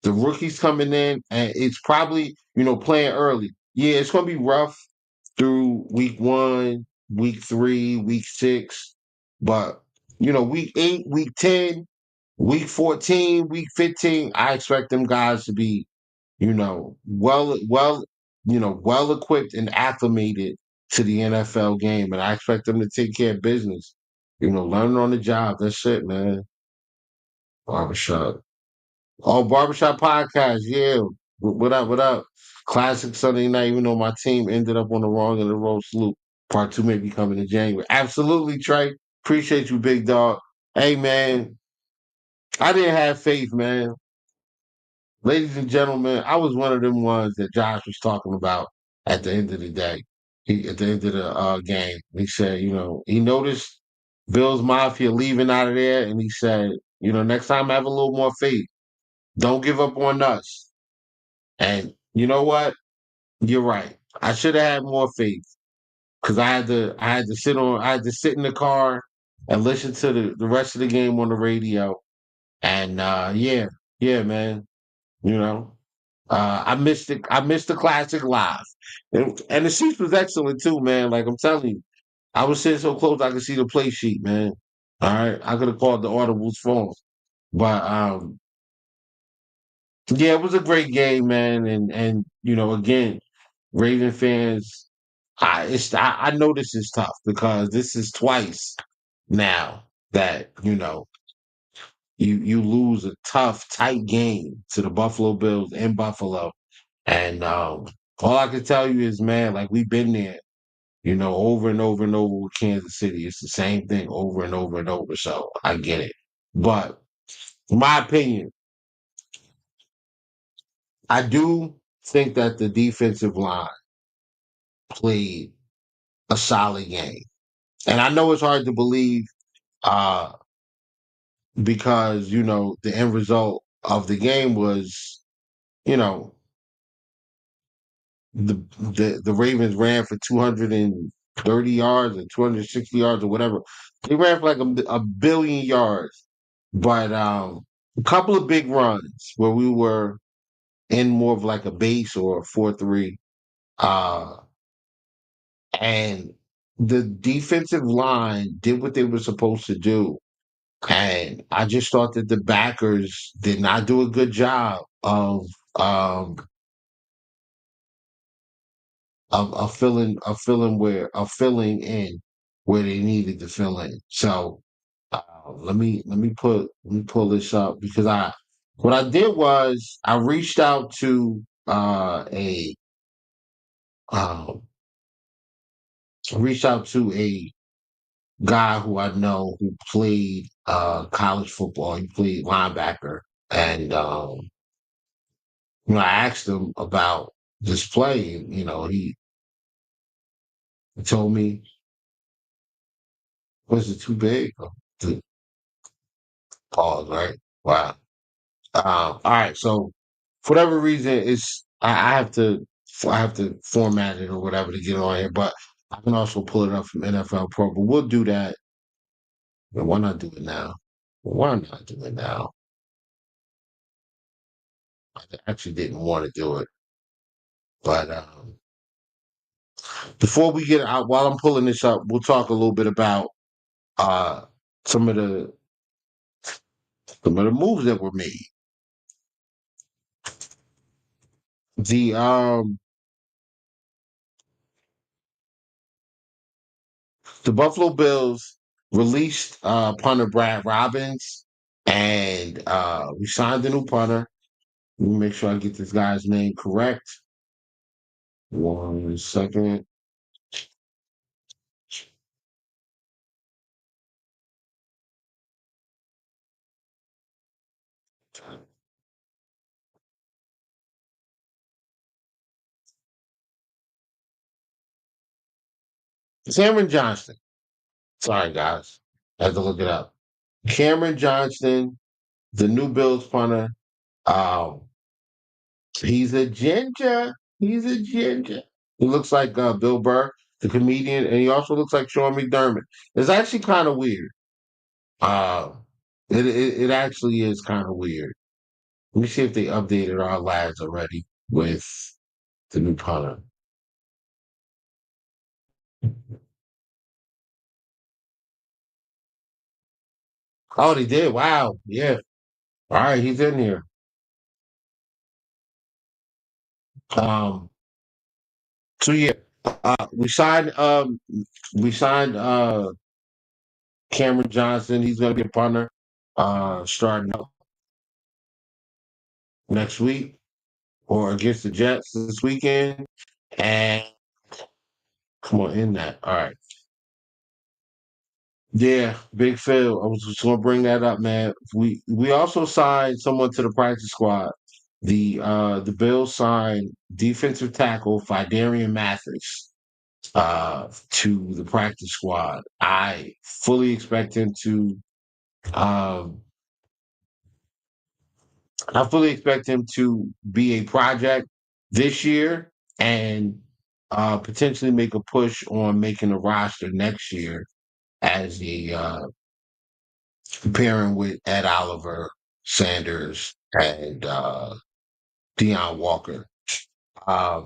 Speaker 4: the rookies coming in, and it's probably, playing early. Yeah, it's gonna be rough through week 1, week 3, week 6. But week 8, week 10, week 14, week 15, I expect them guys to be well equipped and acclimated to the NFL game, and I expect them to take care of business. Learning on the job. That's it, man. Barbershop. Oh, barbershop podcast. Yeah. What up? What up? Classic Sunday night. Even though my team ended up on the wrong end of the road sloop. Part 2 may be coming in January. Absolutely, Trey. Appreciate you, big dog. Hey, man. I didn't have faith, man. Ladies and gentlemen, I was one of them ones that Josh was talking about at the end of the day. At the end of the game, he said, he noticed Bills Mafia leaving out of there, and he said, next time have a little more faith. Don't give up on us. And you know what? You're right. I should have had more faith because I had to sit in the car and listen to the rest of the game on the radio. And yeah, man. You know. I missed the classic live, and the seats was excellent too, man. Like I'm telling you, I was sitting so close I could see the play sheet, man. All right, I could have called the audibles phone, but yeah, it was a great game, man. And again, Raven fans, I know this is tough because this is twice now that you lose a tough, tight game to the Buffalo Bills in Buffalo. And all I can tell you is, man, like we've been there, over and over and over with Kansas City. It's the same thing over and over and over. So I get it. But in my opinion, I do think that the defensive line played a solid game. And I know it's hard to believe uh, because, the end result of the game was, you know, the Ravens ran for 230 yards or 260 yards or whatever. They ran for like a billion yards, but a couple of big runs where we were in more of like a base or a 4-3, and the defensive line did what they were supposed to do. And I just thought that the backers did not do a good job um, filling in where they needed to fill in. So let me pull this up because what I did was I reached out to a um reached out to guy who I know who played college football. He played linebacker, and I asked him about this play. And, he told me, "Was it too big?" To pause, right? Wow. All right. So for whatever reason, I have to format it or whatever to get on here, but I can also pull it up from NFL Pro. But we'll do that. And why not do it now? Why not do it now? I actually didn't want to do it, but before we get out, while I'm pulling this up, we'll talk a little bit about uh, some of the moves that were made. The the Buffalo Bills released punter Brad Robbins, and we signed a new punter. Let me make sure I get this guy's name correct. 1 second. Cameron Johnston. Sorry, guys. I had to look it up. Cameron Johnston, the new Bills punter. Um, he's a ginger. He's a ginger. He looks like Bill Burr, the comedian, and he also looks like Sean McDermott. It's actually kind of weird. Uh, it actually is kind of weird. Let me see if they updated our lads already with the new punter. Oh, they did. Wow. Yeah. All right, he's in here. Um, so yeah, we signed Cameron Johnson. He's gonna be a punter starting up next week or against the Jets this weekend. And come on in that. All right. Yeah, big Phil. I was just gonna bring that up, man. We also signed someone to the practice squad. The Bills signed defensive tackle Fidarian Mathis to the practice squad. Um I fully expect him to be a project this year and potentially make a push on making a roster next year as the pairing with Ed Oliver, Sanders, and Deion Walker. Uh,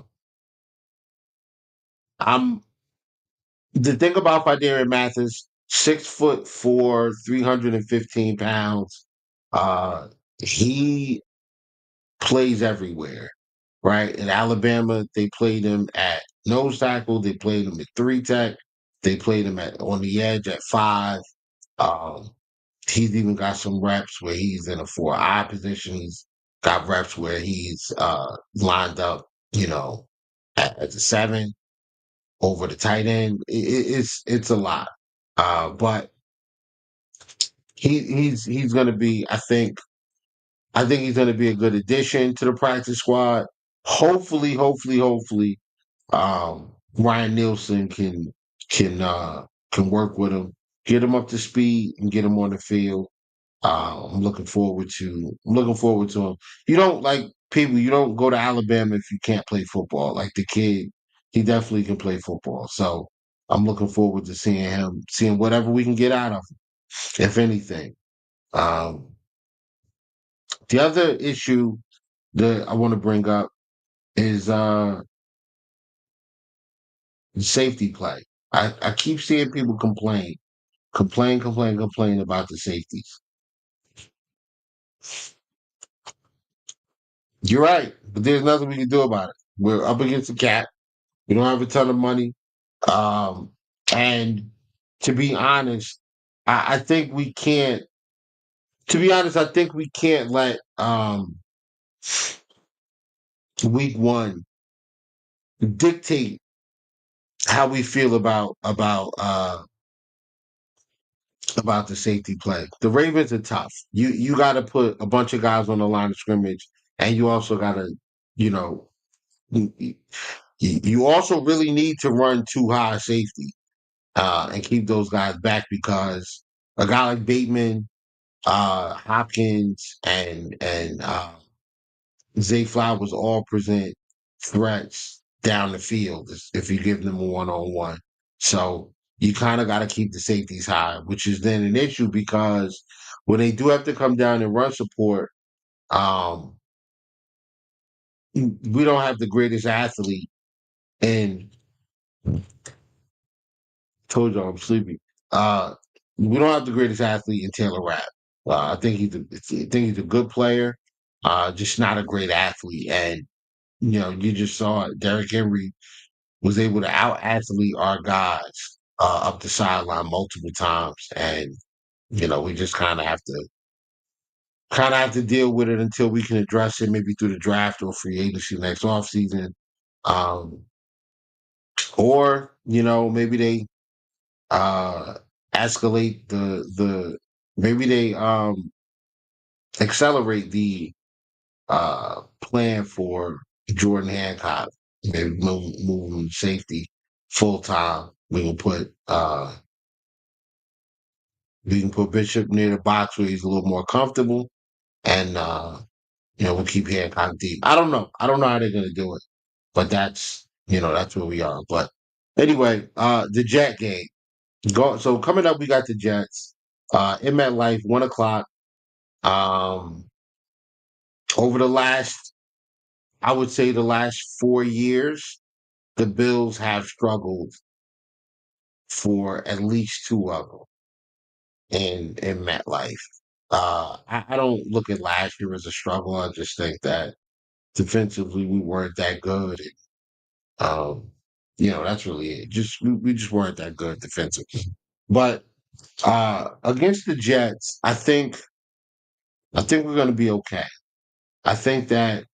Speaker 4: I'm the thing about Fidarian Mathis, 6'4", 315 pounds. He plays everywhere, right? In Alabama, they played him at nose tackle. They played him at three tech. They played him at on the edge at five. Um, he's even got some reps where he's in a 4-eye position. He's got reps where he's lined up, at the 7 over the tight end. It's a lot, but he's going to be. I think he's going to be a good addition to the practice squad. Hopefully, Ryan Nielsen can work with him, get him up to speed, and get him on the field. I'm looking forward to him. You don't like people. You don't go to Alabama if you can't play football. Like the kid, he definitely can play football. So I'm looking forward to seeing whatever we can get out of him, if anything. Um, the other issue that I want to bring up is safety play. I keep seeing people complain about the safeties. You're right, but there's nothing we can do about it. We're up against the cap. We don't have a ton of money. And to be honest, I think we can't. To be honest, I think we can't let week one dictate how we feel about about the safety play. The Ravens are tough. You got to put a bunch of guys on the line of scrimmage, and you also got to, you know, you, you also really need to run too high safety and keep those guys back because a guy like Bateman, Hopkins, and Zay Flowers all present threats down the field if you give them a one-on-one. So you kind of got to keep the safeties high, which is then an issue because when they do have to come down and run support, um, we don't have the greatest athlete. And told you I'm sleepy. Uh, we don't have the greatest athlete in Taylor Rapp. I think he's a good player, just not a great athlete. And you just saw it. Derrick Henry was able to out athlete our guys up the sideline multiple times, and we just kind of have to deal with it until we can address it, maybe through the draft or free agency next offseason. Um, or maybe they uh, escalate the maybe they accelerate the plan for Jordan Hancock. Maybe move him to safety full time. We can put Bishop near the box where he's a little more comfortable, and we'll keep Hancock deep. I don't know. I don't know how they're gonna do it, but that's where we are. But anyway, the Jet game. So coming up, we got the Jets. In MetLife, 1 o'clock. Um, over I would say the last 4 years, the Bills have struggled for at least two of them in MetLife. I don't look at last year as a struggle. I just think that defensively we weren't that good. And, that's really it. We just weren't that good defensively. But against the Jets, I think we're going to be okay. I think that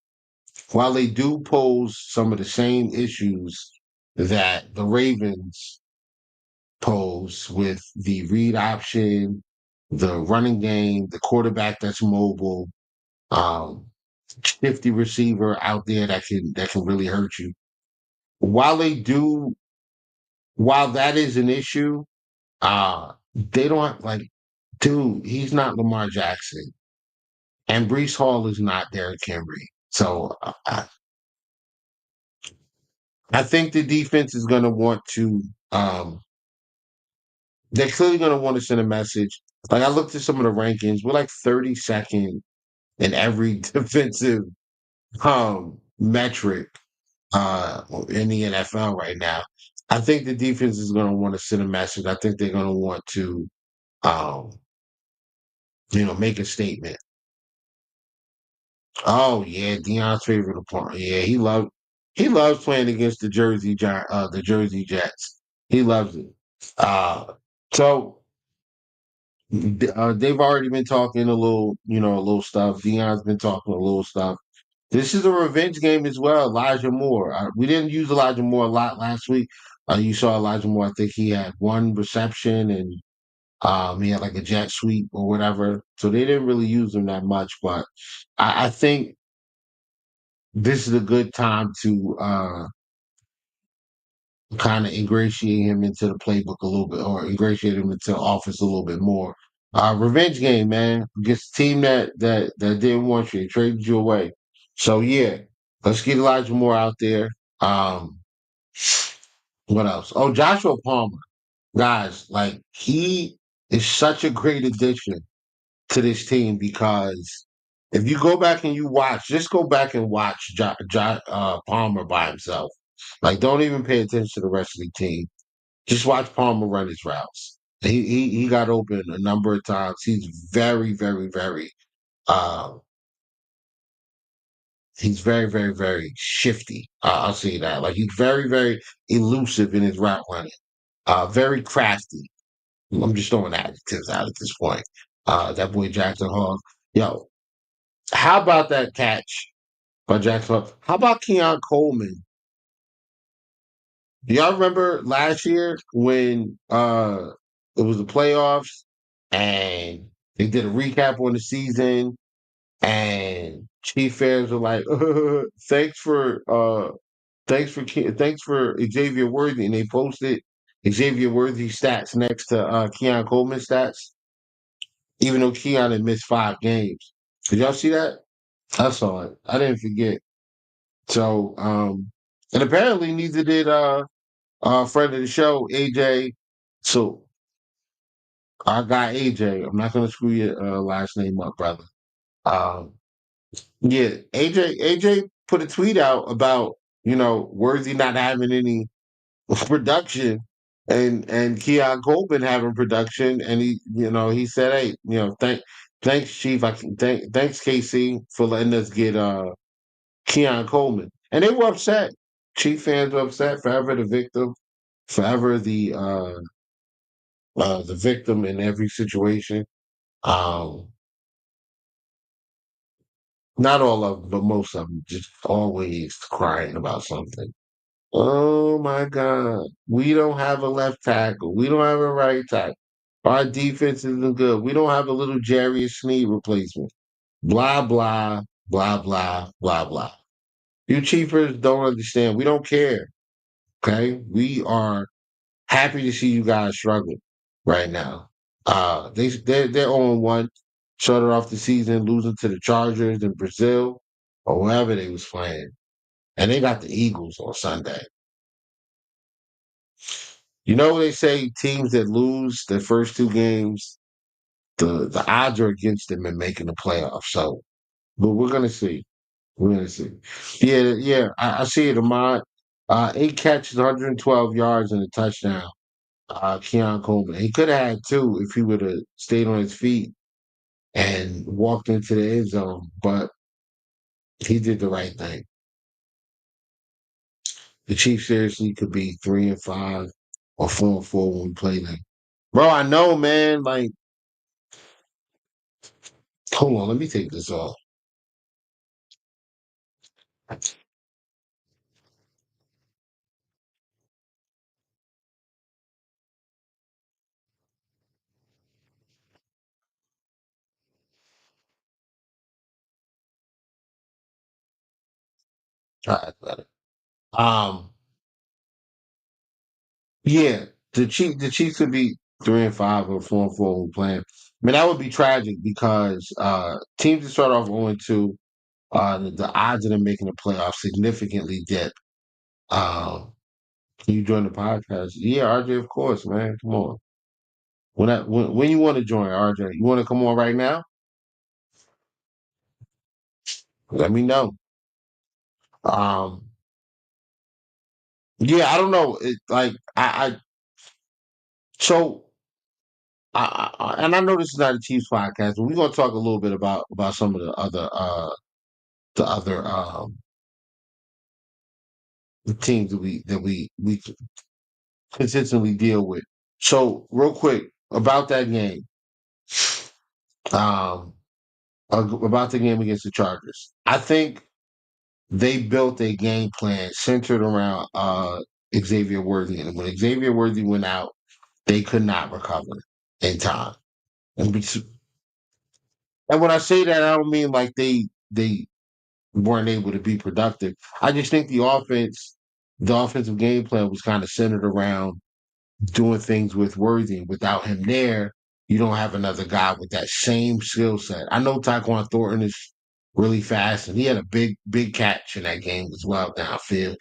Speaker 4: while they do pose some of the same issues that the Ravens pose with the read option, the running game, the quarterback that's mobile, um, shifty receiver out there that can really hurt you. While they do, while that is an issue, they don't like, dude. He's not Lamar Jackson, and Brees Hall is not Derrick Henry. So I think the defense is going to want to. Um, they're clearly going to want to send a message. Like I looked at some of the rankings, we're like 32nd in every defensive metric in the NFL right now. I think the defense is going to want to send a message. I think they're going to want to, um, make a statement. Oh yeah, Deion's favorite opponent. Yeah, he loves playing against the Jersey Jets. He loves it. So they've already been talking a little stuff. Dion's been talking a little stuff. This is a revenge game as well. Elijah Moore. We didn't use Elijah Moore a lot last week. You saw Elijah Moore. I think he had one reception and he had like a jet sweep or whatever. So they didn't really use him that much. But I think this is a good time to kind of ingratiate him into the playbook a little bit, or ingratiate him into the offense a little bit more. Revenge game, man, against a team that didn't want you, they traded you away. So yeah, let's get Elijah Moore out there. Um, what else? Oh, Joshua Palmer, guys, like he is such a great addition to this team because if you go back and just go back and watch Palmer by himself. Like, don't even pay attention to the rest of the team. Just watch Palmer run his routes. He got open a number of times. Uh he's very, very, very shifty. I'll say that. Like he's very, very elusive in his route running. Very crafty. I'm just throwing adjectives out at this point. That boy Jackson Hall. Yo, how about that catch by Jackson Hall? How about Keon Coleman? Do y'all remember last year when it was the playoffs and they did a recap on the season, and Chief fans were like, thanks for Xavier Worthy," and they posted Xavier Worthy stats next to Keon Coleman stats, even though Keon had missed 5 games. Did y'all see that? I saw it. I didn't forget. So, and apparently neither did friend of the show, AJ. So our guy AJ, I'm not gonna screw your last name up, brother. Um, yeah, AJ put a tweet out about, Worthy not having any production, and Keon Coleman having production, and he said, "Hey, thanks Chief, thanks KC for letting us get Keon Coleman," and they were upset. Chief fans were upset. Forever the victim, forever the victim in every situation. Um, not all of them, but most of them, just always crying about something. Oh my God. We don't have a left tackle. We don't have a right tackle. Our defense isn't good. We don't have a little Jerry Sneed replacement. Blah, blah, blah, blah, blah, blah. You Chiefers don't understand. We don't care. Okay. We are happy to see you guys struggling right now. They're on one, started off the season losing to the Chargers in Brazil or wherever they was playing. And they got the Eagles on Sunday. They say teams that lose their first 2 games, the odds are against them in making the playoffs. So, but we're gonna see. We're gonna see. Yeah, yeah. I see it, Ahmad. 8 catches, 112 yards, and a touchdown. Keon Coleman. He could have had 2 if he would have stayed on his feet and walked into the end zone, but he did the right thing. The Chiefs seriously could be 3-5 or 4-4 when we play them. Bro, I know, man. Like, hold on, let me take this off. All right, better. Um, yeah, the Chiefs could be 3-5 or 4-4 when we play 'em. I mean, that would be tragic because teams that start off 0-2, the odds of them making the playoffs significantly dip. Um, can you join the podcast? Yeah, RJ, of course, man. Come on. When you want to join, RJ? You want to come on right now? Let me know. Um, yeah, I don't know. Like I so and I know this is not a Chiefs podcast, but we're gonna talk a little bit about some of the other teams that we consistently deal with. So real quick about that game, um, about the game against the Chargers. I think they built a game plan centered around Xavier Worthy, and when Xavier Worthy went out, they could not recover in time. And, and when I say that, I don't mean like they weren't able to be productive. I just think the offensive game plan was kind of centered around doing things with Worthy. Without him there, you don't have another guy with that same skill set. I know Tyquan Thornton is really fast, and he had a big catch in that game as well downfield.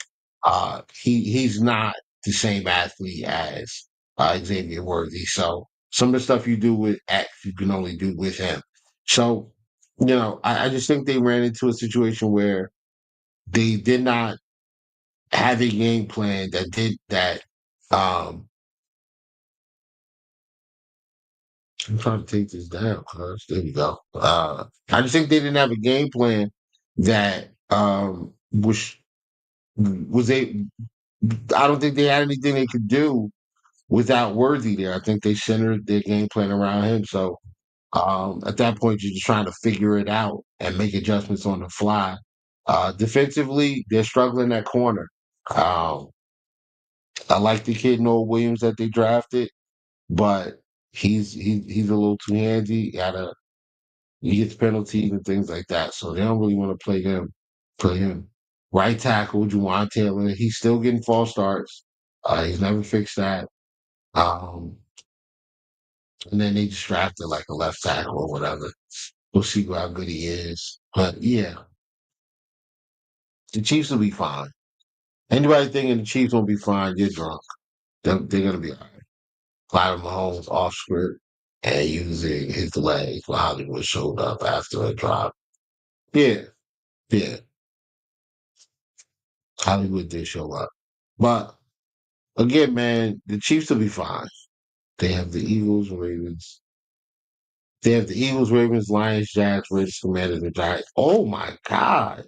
Speaker 4: He's not the same athlete as Xavier Worthy. So some of the stuff you do with X, you can only do with him. So, I just think they ran into a situation where they did not have a game plan that did that. Um, I'm trying to take this down, cuz there we go. I just think they didn't have a game plan that was a. I don't think they had anything they could do without Worthy there. I think they centered their game plan around him. So at that point, you're just trying to figure it out and make adjustments on the fly. Defensively, they're struggling at corner. Um, I like the kid Noah Williams that they drafted, but he's a little too handy. He gets penalties and things like that. So they don't really want to play him. Play him. Right tackle, Juwan Taylor. He's still getting false starts. He's never fixed that. Um, and then they just drafted like a left tackle or whatever. We'll see how good he is. But yeah, the Chiefs will be fine. Anybody thinking the Chiefs won't be fine, you're drunk. They're gonna be all right. Clyde Mahomes off script and using his legs while Hollywood showed up after a drop. Yeah, yeah. Hollywood did show up. But again, man, the Chiefs will be fine. They have the Eagles, Ravens. They have the Eagles, Ravens, Lions, Jags, Raiders, Commanders, and Giants. Oh my God.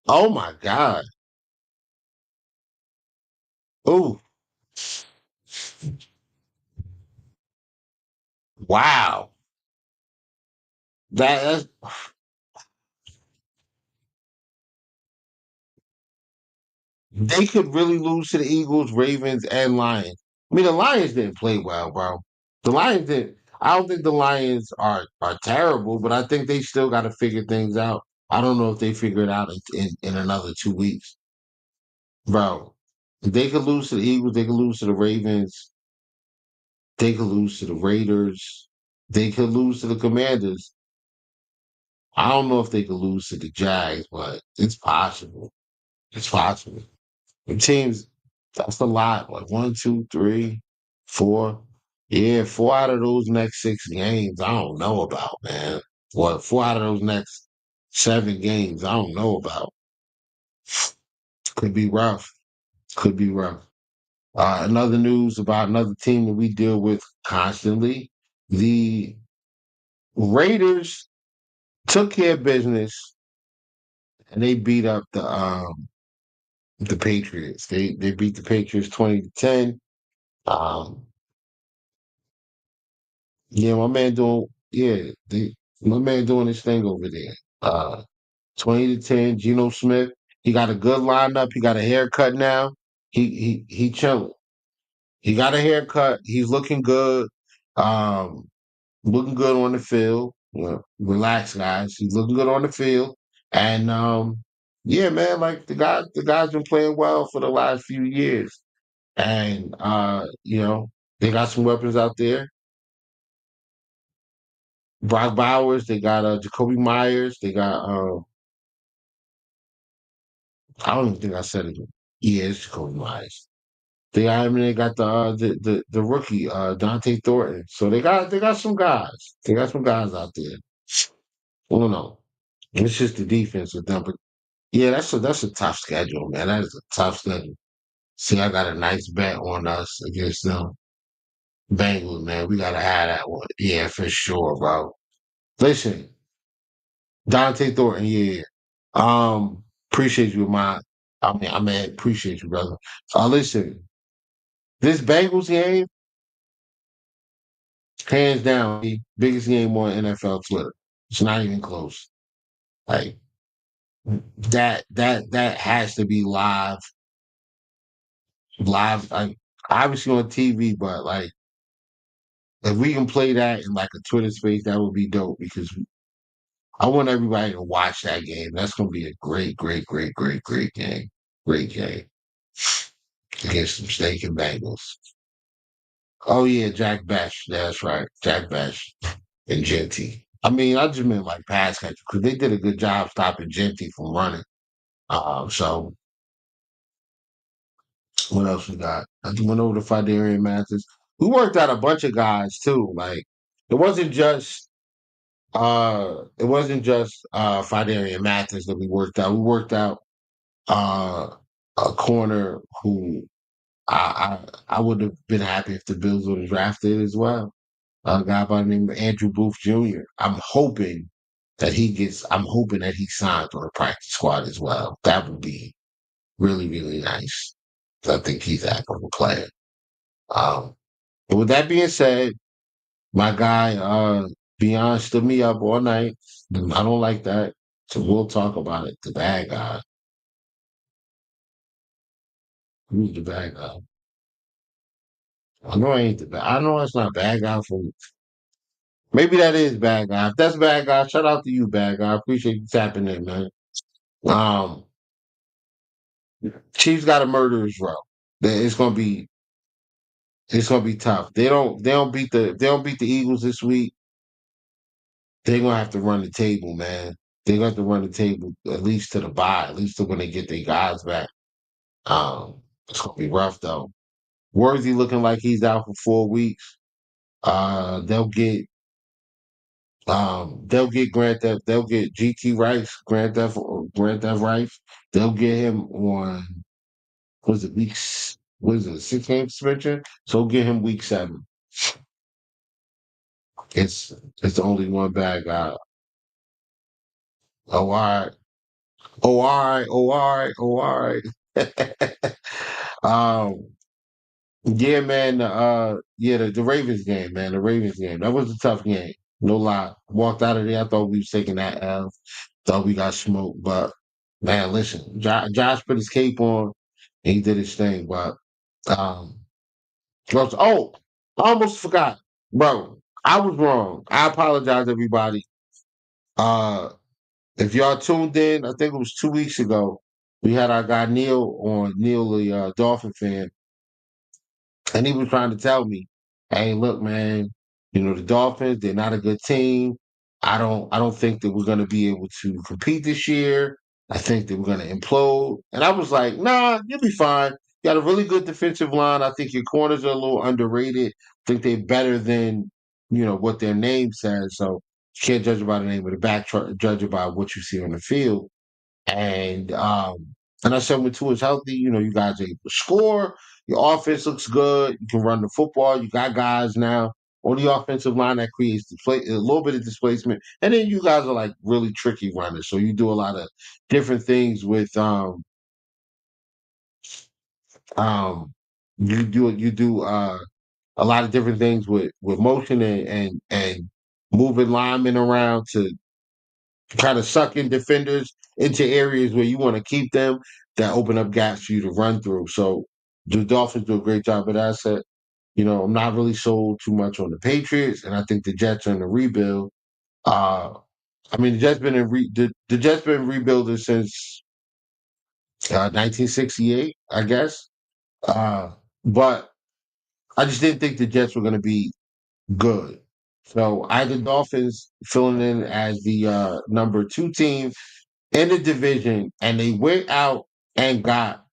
Speaker 4: Oh my God. Oh, wow. That's they could really lose to the Eagles, Ravens, and Lions. I mean, the Lions didn't play well, bro. The Lions didn't. I don't think the Lions are terrible, but I think they still got to figure things out. I don't know if they figure it out in another 2 weeks, bro. They could lose to the Eagles. They could lose to the Ravens. They could lose to the Raiders. They could lose to the Commanders. I don't know if they could lose to the Jags, but it's possible. It's possible. The teams, that's a lot. Like one, two, three, four. Yeah, four out of those next 6 games, I don't know about, man. What, four out of those next 7 games, I don't know about. Could be rough. Could be rough. Another news about another team that we deal with constantly. The Raiders took care of business and they beat up the Patriots. They beat the Patriots 20-10. Um, Yeah, my man doing his thing over there. 20-10, Geno Smith. He got a good lineup. He got a haircut now. He chilling. He got a haircut. He's looking good. Um, looking good on the field. Relax, guys. He's looking good on the field. And yeah, man, like the guy's been playing well for the last few years. And they got some weapons out there. Brock Bowers, they got Jacoby Myers, they got I don't even think I said it. Yeah, it's Jacoby Myers. They got the rookie Dante Thornton. So they got some guys. They got some guys out there. I don't know. It's just the defense with them. But yeah, that's a tough schedule, man. That is a tough schedule. See, I got a nice bet on us against them. Bengals, man. We gotta have that one. Yeah, for sure, bro. Listen, Dante Thornton, yeah. Appreciate you, I mean, appreciate you, brother. Listen, this Bengals game, hands down, the biggest game on NFL Twitter. It's not even close. Like that has to be live, like obviously on TV, but like if we can play that in like a Twitter space, that would be dope because I want everybody to watch that game. That's gonna be a great, great, great, great, great game. Great game against some stinking Bengals. Oh yeah, Jack Bash. That's right, Jack Bash and Genty. I mean, I just meant like pass catcher because they did a good job stopping Genty from running. So what else we got? I just went over to Fidarian Mathis. We worked out a bunch of guys too. Like it wasn't just Fidarian Mathis that we worked out. We worked out uh a corner who I would have been happy if the Bills would have drafted as well. A guy by the name of Andrew Booth Jr. I'm hoping that he signs on the practice squad as well. That would be really, really nice. I think he's that of a player. Um, but with that being said, my guy Beyond stood me up all night. I don't like that. So we'll talk about it. The bad guy. Who's the bad guy? I know I ain't the bad. I know it's not bad guy from. Maybe that is bad guy. If that's bad guy, shout out to you, bad guy. I appreciate you tapping in, man. Um, Chiefs got a murderer's row. It's gonna be tough. They don't beat the Eagles this week. They're gonna have to run the table, man. They're gonna have to run the table at least to the bye, at least to when they get their guys back. It's gonna be rough though. Worthy looking like he's out for 4 weeks. They'll get they'll get GT Rice, Grand Theft Rice. They'll get him on was it weeks what is it, 6 game suspension? So get him week 7. It's it's only one bad guy. Oh, all right. Oh, all right. Oh, all right. Oh, all right. um, yeah, man. Yeah, the Ravens game, man. The Ravens game. That was a tough game. No lie. Walked out of there. I thought we was taking that L. Thought we got smoked, but man, listen. Josh put his cape on and he did his thing. But um, oh, I almost forgot, bro. I was wrong. I apologize, everybody. Uh, If y'all tuned in, I think it was 2 weeks ago, we had our guy Neil on, Neil, the Dolphin fan, and he was trying to tell me, "Hey, look, man, the Dolphins, they're not a good team. I don't think that we're going to be able to compete this year. I think that we're going to implode." And I was like, "Nah, you'll be fine. You got a really good defensive line. I think your corners are a little underrated. I think they're better than what their name says. So you can't judge it by the name of the back, judge it by what you see on the field." And I said when Tua's healthy, you guys are able to score. Your offense looks good. You can run the football. You got guys now on the offensive line that creates a little bit of displacement. And then you guys are like really tricky runners. So you do a lot of different things with um you do a lot of different things with motion and moving linemen around to kind of sucking defenders into areas where you want to keep them that open up gaps for you to run through. So the Dolphins do a great job of that. I said, I'm not really sold too much on the Patriots, and I think the Jets are in the rebuild. Uh, I mean, the Jets been the Jets been rebuilding since 1968, I guess. But I just didn't think the Jets were going to be good. So I had the Dolphins filling in as the number 2 team in the division, and they went out and got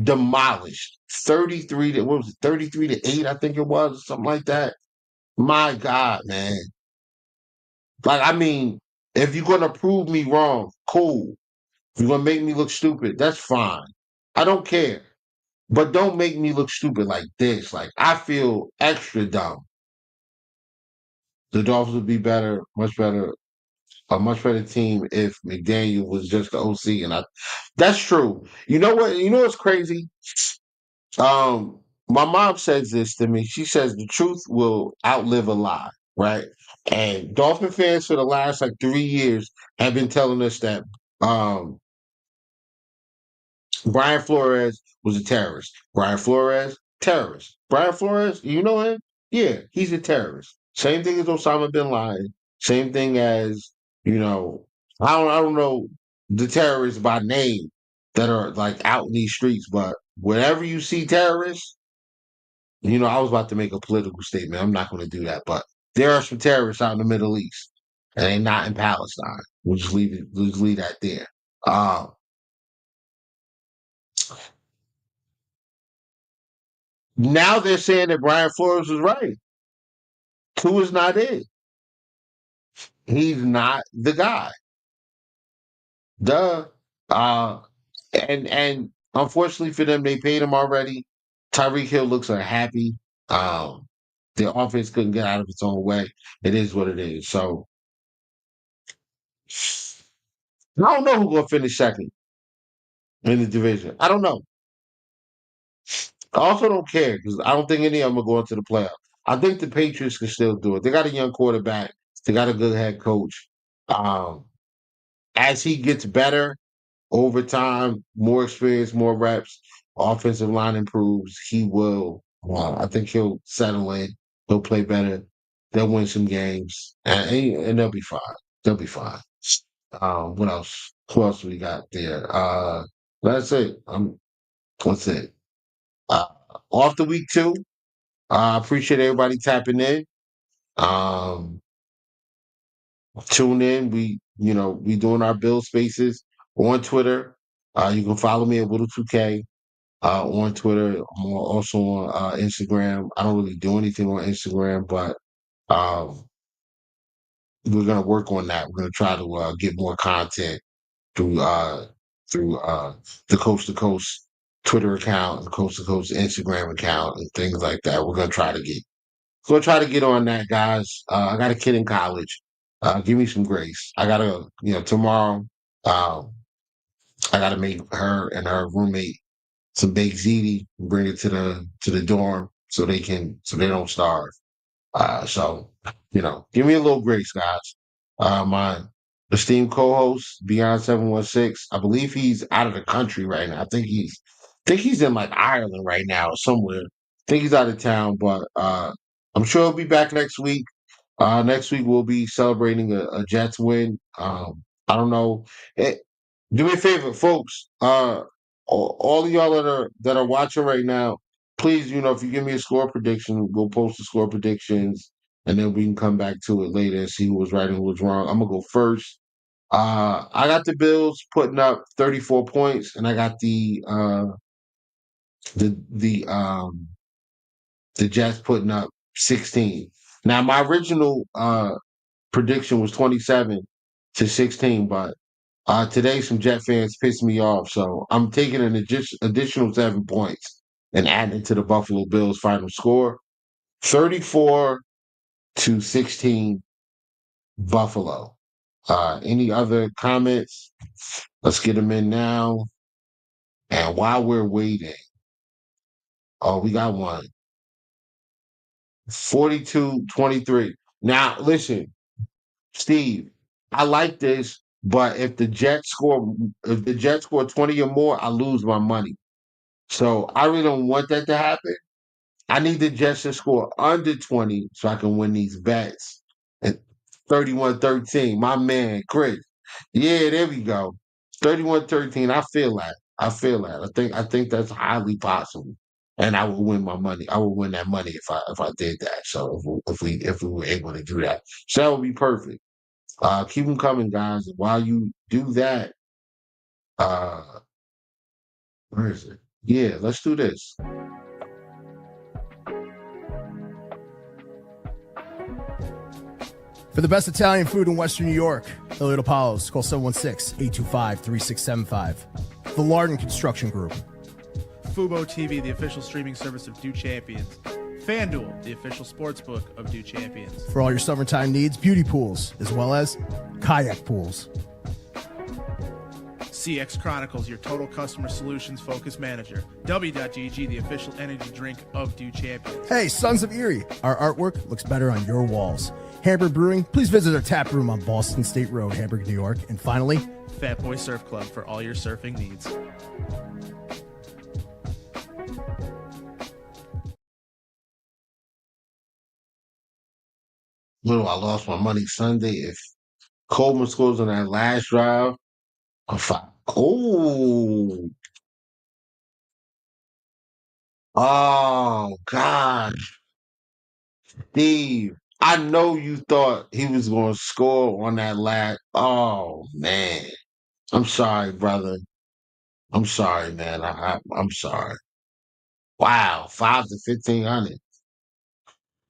Speaker 4: demolished. 33 to what was it, 33-8, I think it was, something like that. My God, man. Like, I mean, if you're gonna prove me wrong, cool. If you're gonna make me look stupid, that's fine. I don't care. But don't make me look stupid like this. Like, I feel extra dumb. The Dolphins would be better, a much better team if McDaniel was just the OC. And that's true. You know what? You know what's crazy? My mom says this to me. She says the truth will outlive a lie, right? And Dolphin fans for the last like 3 years have been telling us that um Brian Flores was a terrorist. Brian Flores, terrorist. Brian Flores, you know him? Yeah, he's a terrorist. Same thing as Osama bin Laden. Same thing as, you know, I don't know the terrorists by name that are like out in these streets, but whenever you see terrorists, I was about to make a political statement. I'm not going to do that, but there are some terrorists out in the Middle East, and they're not in Palestine. We'll just leave it. We'll just leave that there. Uh, Now they're saying that Brian Flores was right. Two is not it. He's not the guy. Duh. Uh, and unfortunately for them, they paid him already. Tyreek Hill looks unhappy. Um, the offense couldn't get out of its own way. It is what it is. So I don't know who's gonna finish second in the division. I don't know. I also don't care because I don't think any of them are going to the playoffs. I think the Patriots can still do it. They got a young quarterback. They got a good head coach. Um, as he gets better over time, more experience, more reps, offensive line improves, he will. I think he'll settle in. He'll play better. They'll win some games, and they'll be fine. They'll be fine. What else? Who else we got there? That's it. That's it. Uh, off the week 2. I appreciate everybody tapping in. Um, Tune in. We doing our Bill Spaces on Twitter. You can follow me at Whittle2K on Twitter. I'm also on Instagram. I don't really do anything on Instagram, but um, we're gonna work on that. We're gonna try to get more content through the Coast to Coast Twitter account and Coast to Coast Instagram account and things like that. We're gonna try to get on that, guys. I got a kid in college. Give me some grace. I gotta, tomorrow. Um, I gotta make her and her roommate some baked ziti, bring it to the dorm so they don't starve. So give me a little grace, guys. My esteemed co-host Beyond 716. I believe he's out of the country right now. I think he's in like Ireland right now or somewhere. I think he's out of town, but I'm sure he'll be back next week. Next week we'll be celebrating a Jets win. I don't know. Eh, Do me a favor, folks. All of y'all that are watching right now, please, if you give me a score prediction, we'll post the score predictions, and then we can come back to it later and see who was right and who was wrong. I'm gonna go first. I got the Bills putting up 34 points, and I got the Jets putting up 16. Now, my original prediction was 27-16, but today some Jet fans pissed me off, so I'm taking an additional 7 points and adding it to the Buffalo Bills' final score, 34-16, Buffalo. Any other comments? Let's get them in now. And while we're waiting, we got one. 42-23. Now, listen, Steve, I like this, but if the Jets score 20 or more, I lose my money. So I really don't want that to happen. I need the Jets to score under 20 so I can win these bets. And 31-13, my man, Chris. Yeah, there we go. 31-13. I feel that. I think that's highly possible. And I will win my money. I will win that money if I did that. So if we were able to do that. So that would be perfect. Keep them coming, guys. While you do that, uh, where is it? Yeah, let's do this.
Speaker 5: For the best Italian food in Western New York, Elliot Apollos, call 716-825-3675. The Lardon Construction Group.
Speaker 6: Fubo TV, the official streaming service of Do Champions. FanDuel, the official sportsbook of Do Champions.
Speaker 5: For all your summertime needs, beauty pools, as well as kayak pools.
Speaker 6: CX Chronicles, your total customer solutions focused manager. W.GG, the official energy drink of Do Champions.
Speaker 5: Hey, Sons of Erie, our artwork looks better on your walls. Hamburg Brewing, please visit our tap room on Boston State Road, Hamburg, New York. And finally,
Speaker 6: Fat Boy Surf Club for all your surfing needs.
Speaker 4: Little, I lost my money Sunday. If Coleman scores on that last drive, I'm fine. Oh, gosh. Steve, I know you thought he was going to score on that last. Oh, man. I'm sorry, brother. I'm sorry, man. I'm sorry. Wow, 5 to 1,500.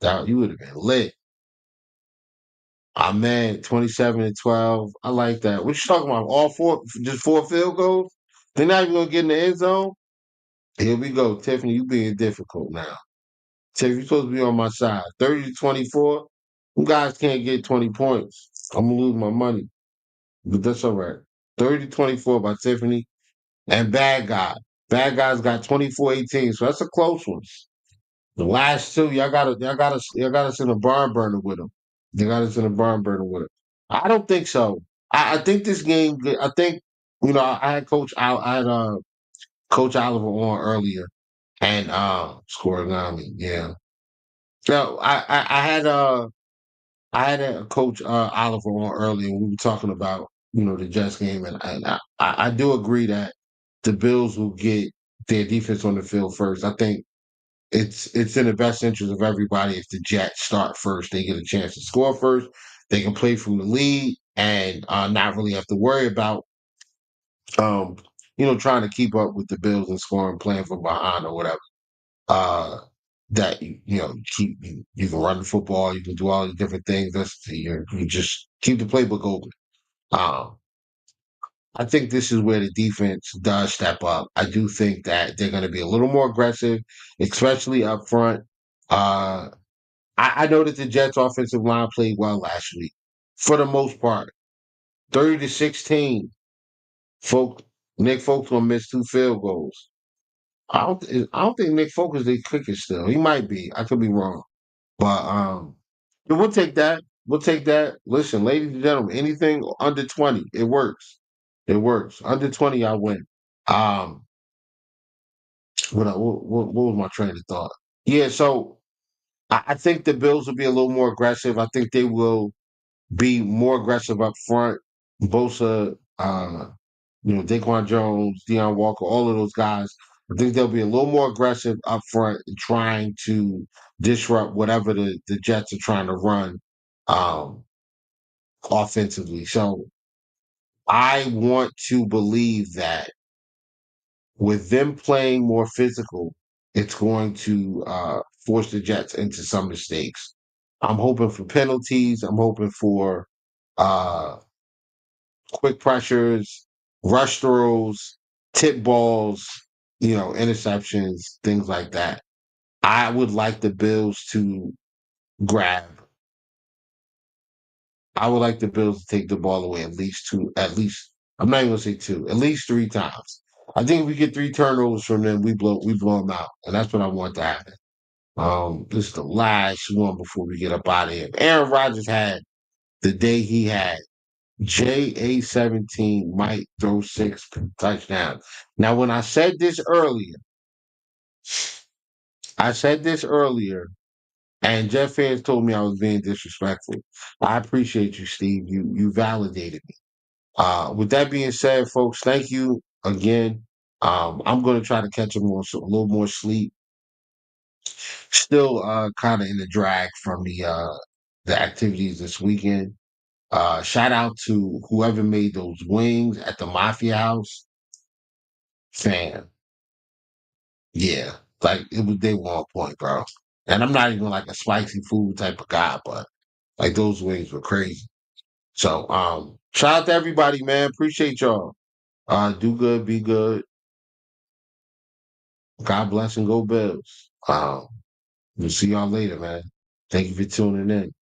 Speaker 4: That you would have been lit. I'm mad. 27-12. I like that. What you talking about? All four, just 4 field goals? They're not even gonna get in the end zone. Here we go, Tiffany. You being difficult now. Tiffany, you're supposed to be on my side. 30-24. You guys can't get 20 points. I'm gonna lose my money, but that's all right. 30-24 by Tiffany and Bad Guy. Bad Guy's got 24-18, so that's a close one. The last two, y'all got us in a barn burner with them. They got us in a barn burner with them. I don't think so. I think this game. I think I had Coach Oliver on earlier and scoring on me. Yeah. No, I had a Coach Oliver on earlier. And we were talking about the Jets game, and I do agree that the Bills will get their defense on the field first. I think it's in the best interest of everybody if the Jets start first. They get a chance to score first. They can play from the lead and not really have to worry about um, trying to keep up with the Bills and scoring, playing from behind or whatever. Uh, that you can run the football, you can do all these different things. You just keep the playbook open. Um, I think this is where the defense does step up. I do think that they're going to be a little more aggressive, especially up front. Uh, I know that the Jets' offensive line played well last week, for the most part, 30-16. Folk, Nick Folks gonna miss 2 field goals. I don't think Nick Folk is the kicker still. He might be. I could be wrong. But yeah, we'll take that. We'll take that. Listen, ladies and gentlemen, anything under 20, it works. It works. Under 20, I win. Um, what was my train of thought? Yeah, so I think the Bills will be a little more aggressive. I think they will be more aggressive up front. Bosa, Daquan Jones, Deion Walker, all of those guys. I think they'll be a little more aggressive up front in trying to disrupt whatever the Jets are trying to run um, offensively. So I want to believe that with them playing more physical, it's going to force the Jets into some mistakes. I'm hoping for penalties. I'm hoping for uh, quick pressures, rush throws, tip balls, interceptions, things like that. I would like the Bills to grab. I would like the Bills to take the ball away at least, I'm not even gonna say two, at least 3 times. I think if we get 3 turnovers from them, we blow them out. And that's what I want to happen. This is the last one before we get up out of here. Aaron Rodgers had the day he had. JA17 might throw 6 touchdowns. Now, when I said this earlier, and Jeff fans told me I was being disrespectful. I appreciate you, Steve. You validated me. With that being said, folks, thank you again. I'm going to try to catch a little more sleep. Still, kind of in the drag from the activities this weekend. Shout out to whoever made those wings at the Mafia House. Fam, yeah, like they were on point, bro. And I'm not even like a spicy food type of guy, but like those wings were crazy. So, shout out to everybody, man. Appreciate y'all. Do good, be good. God bless and go Bills. We'll see y'all later, man. Thank you for tuning in.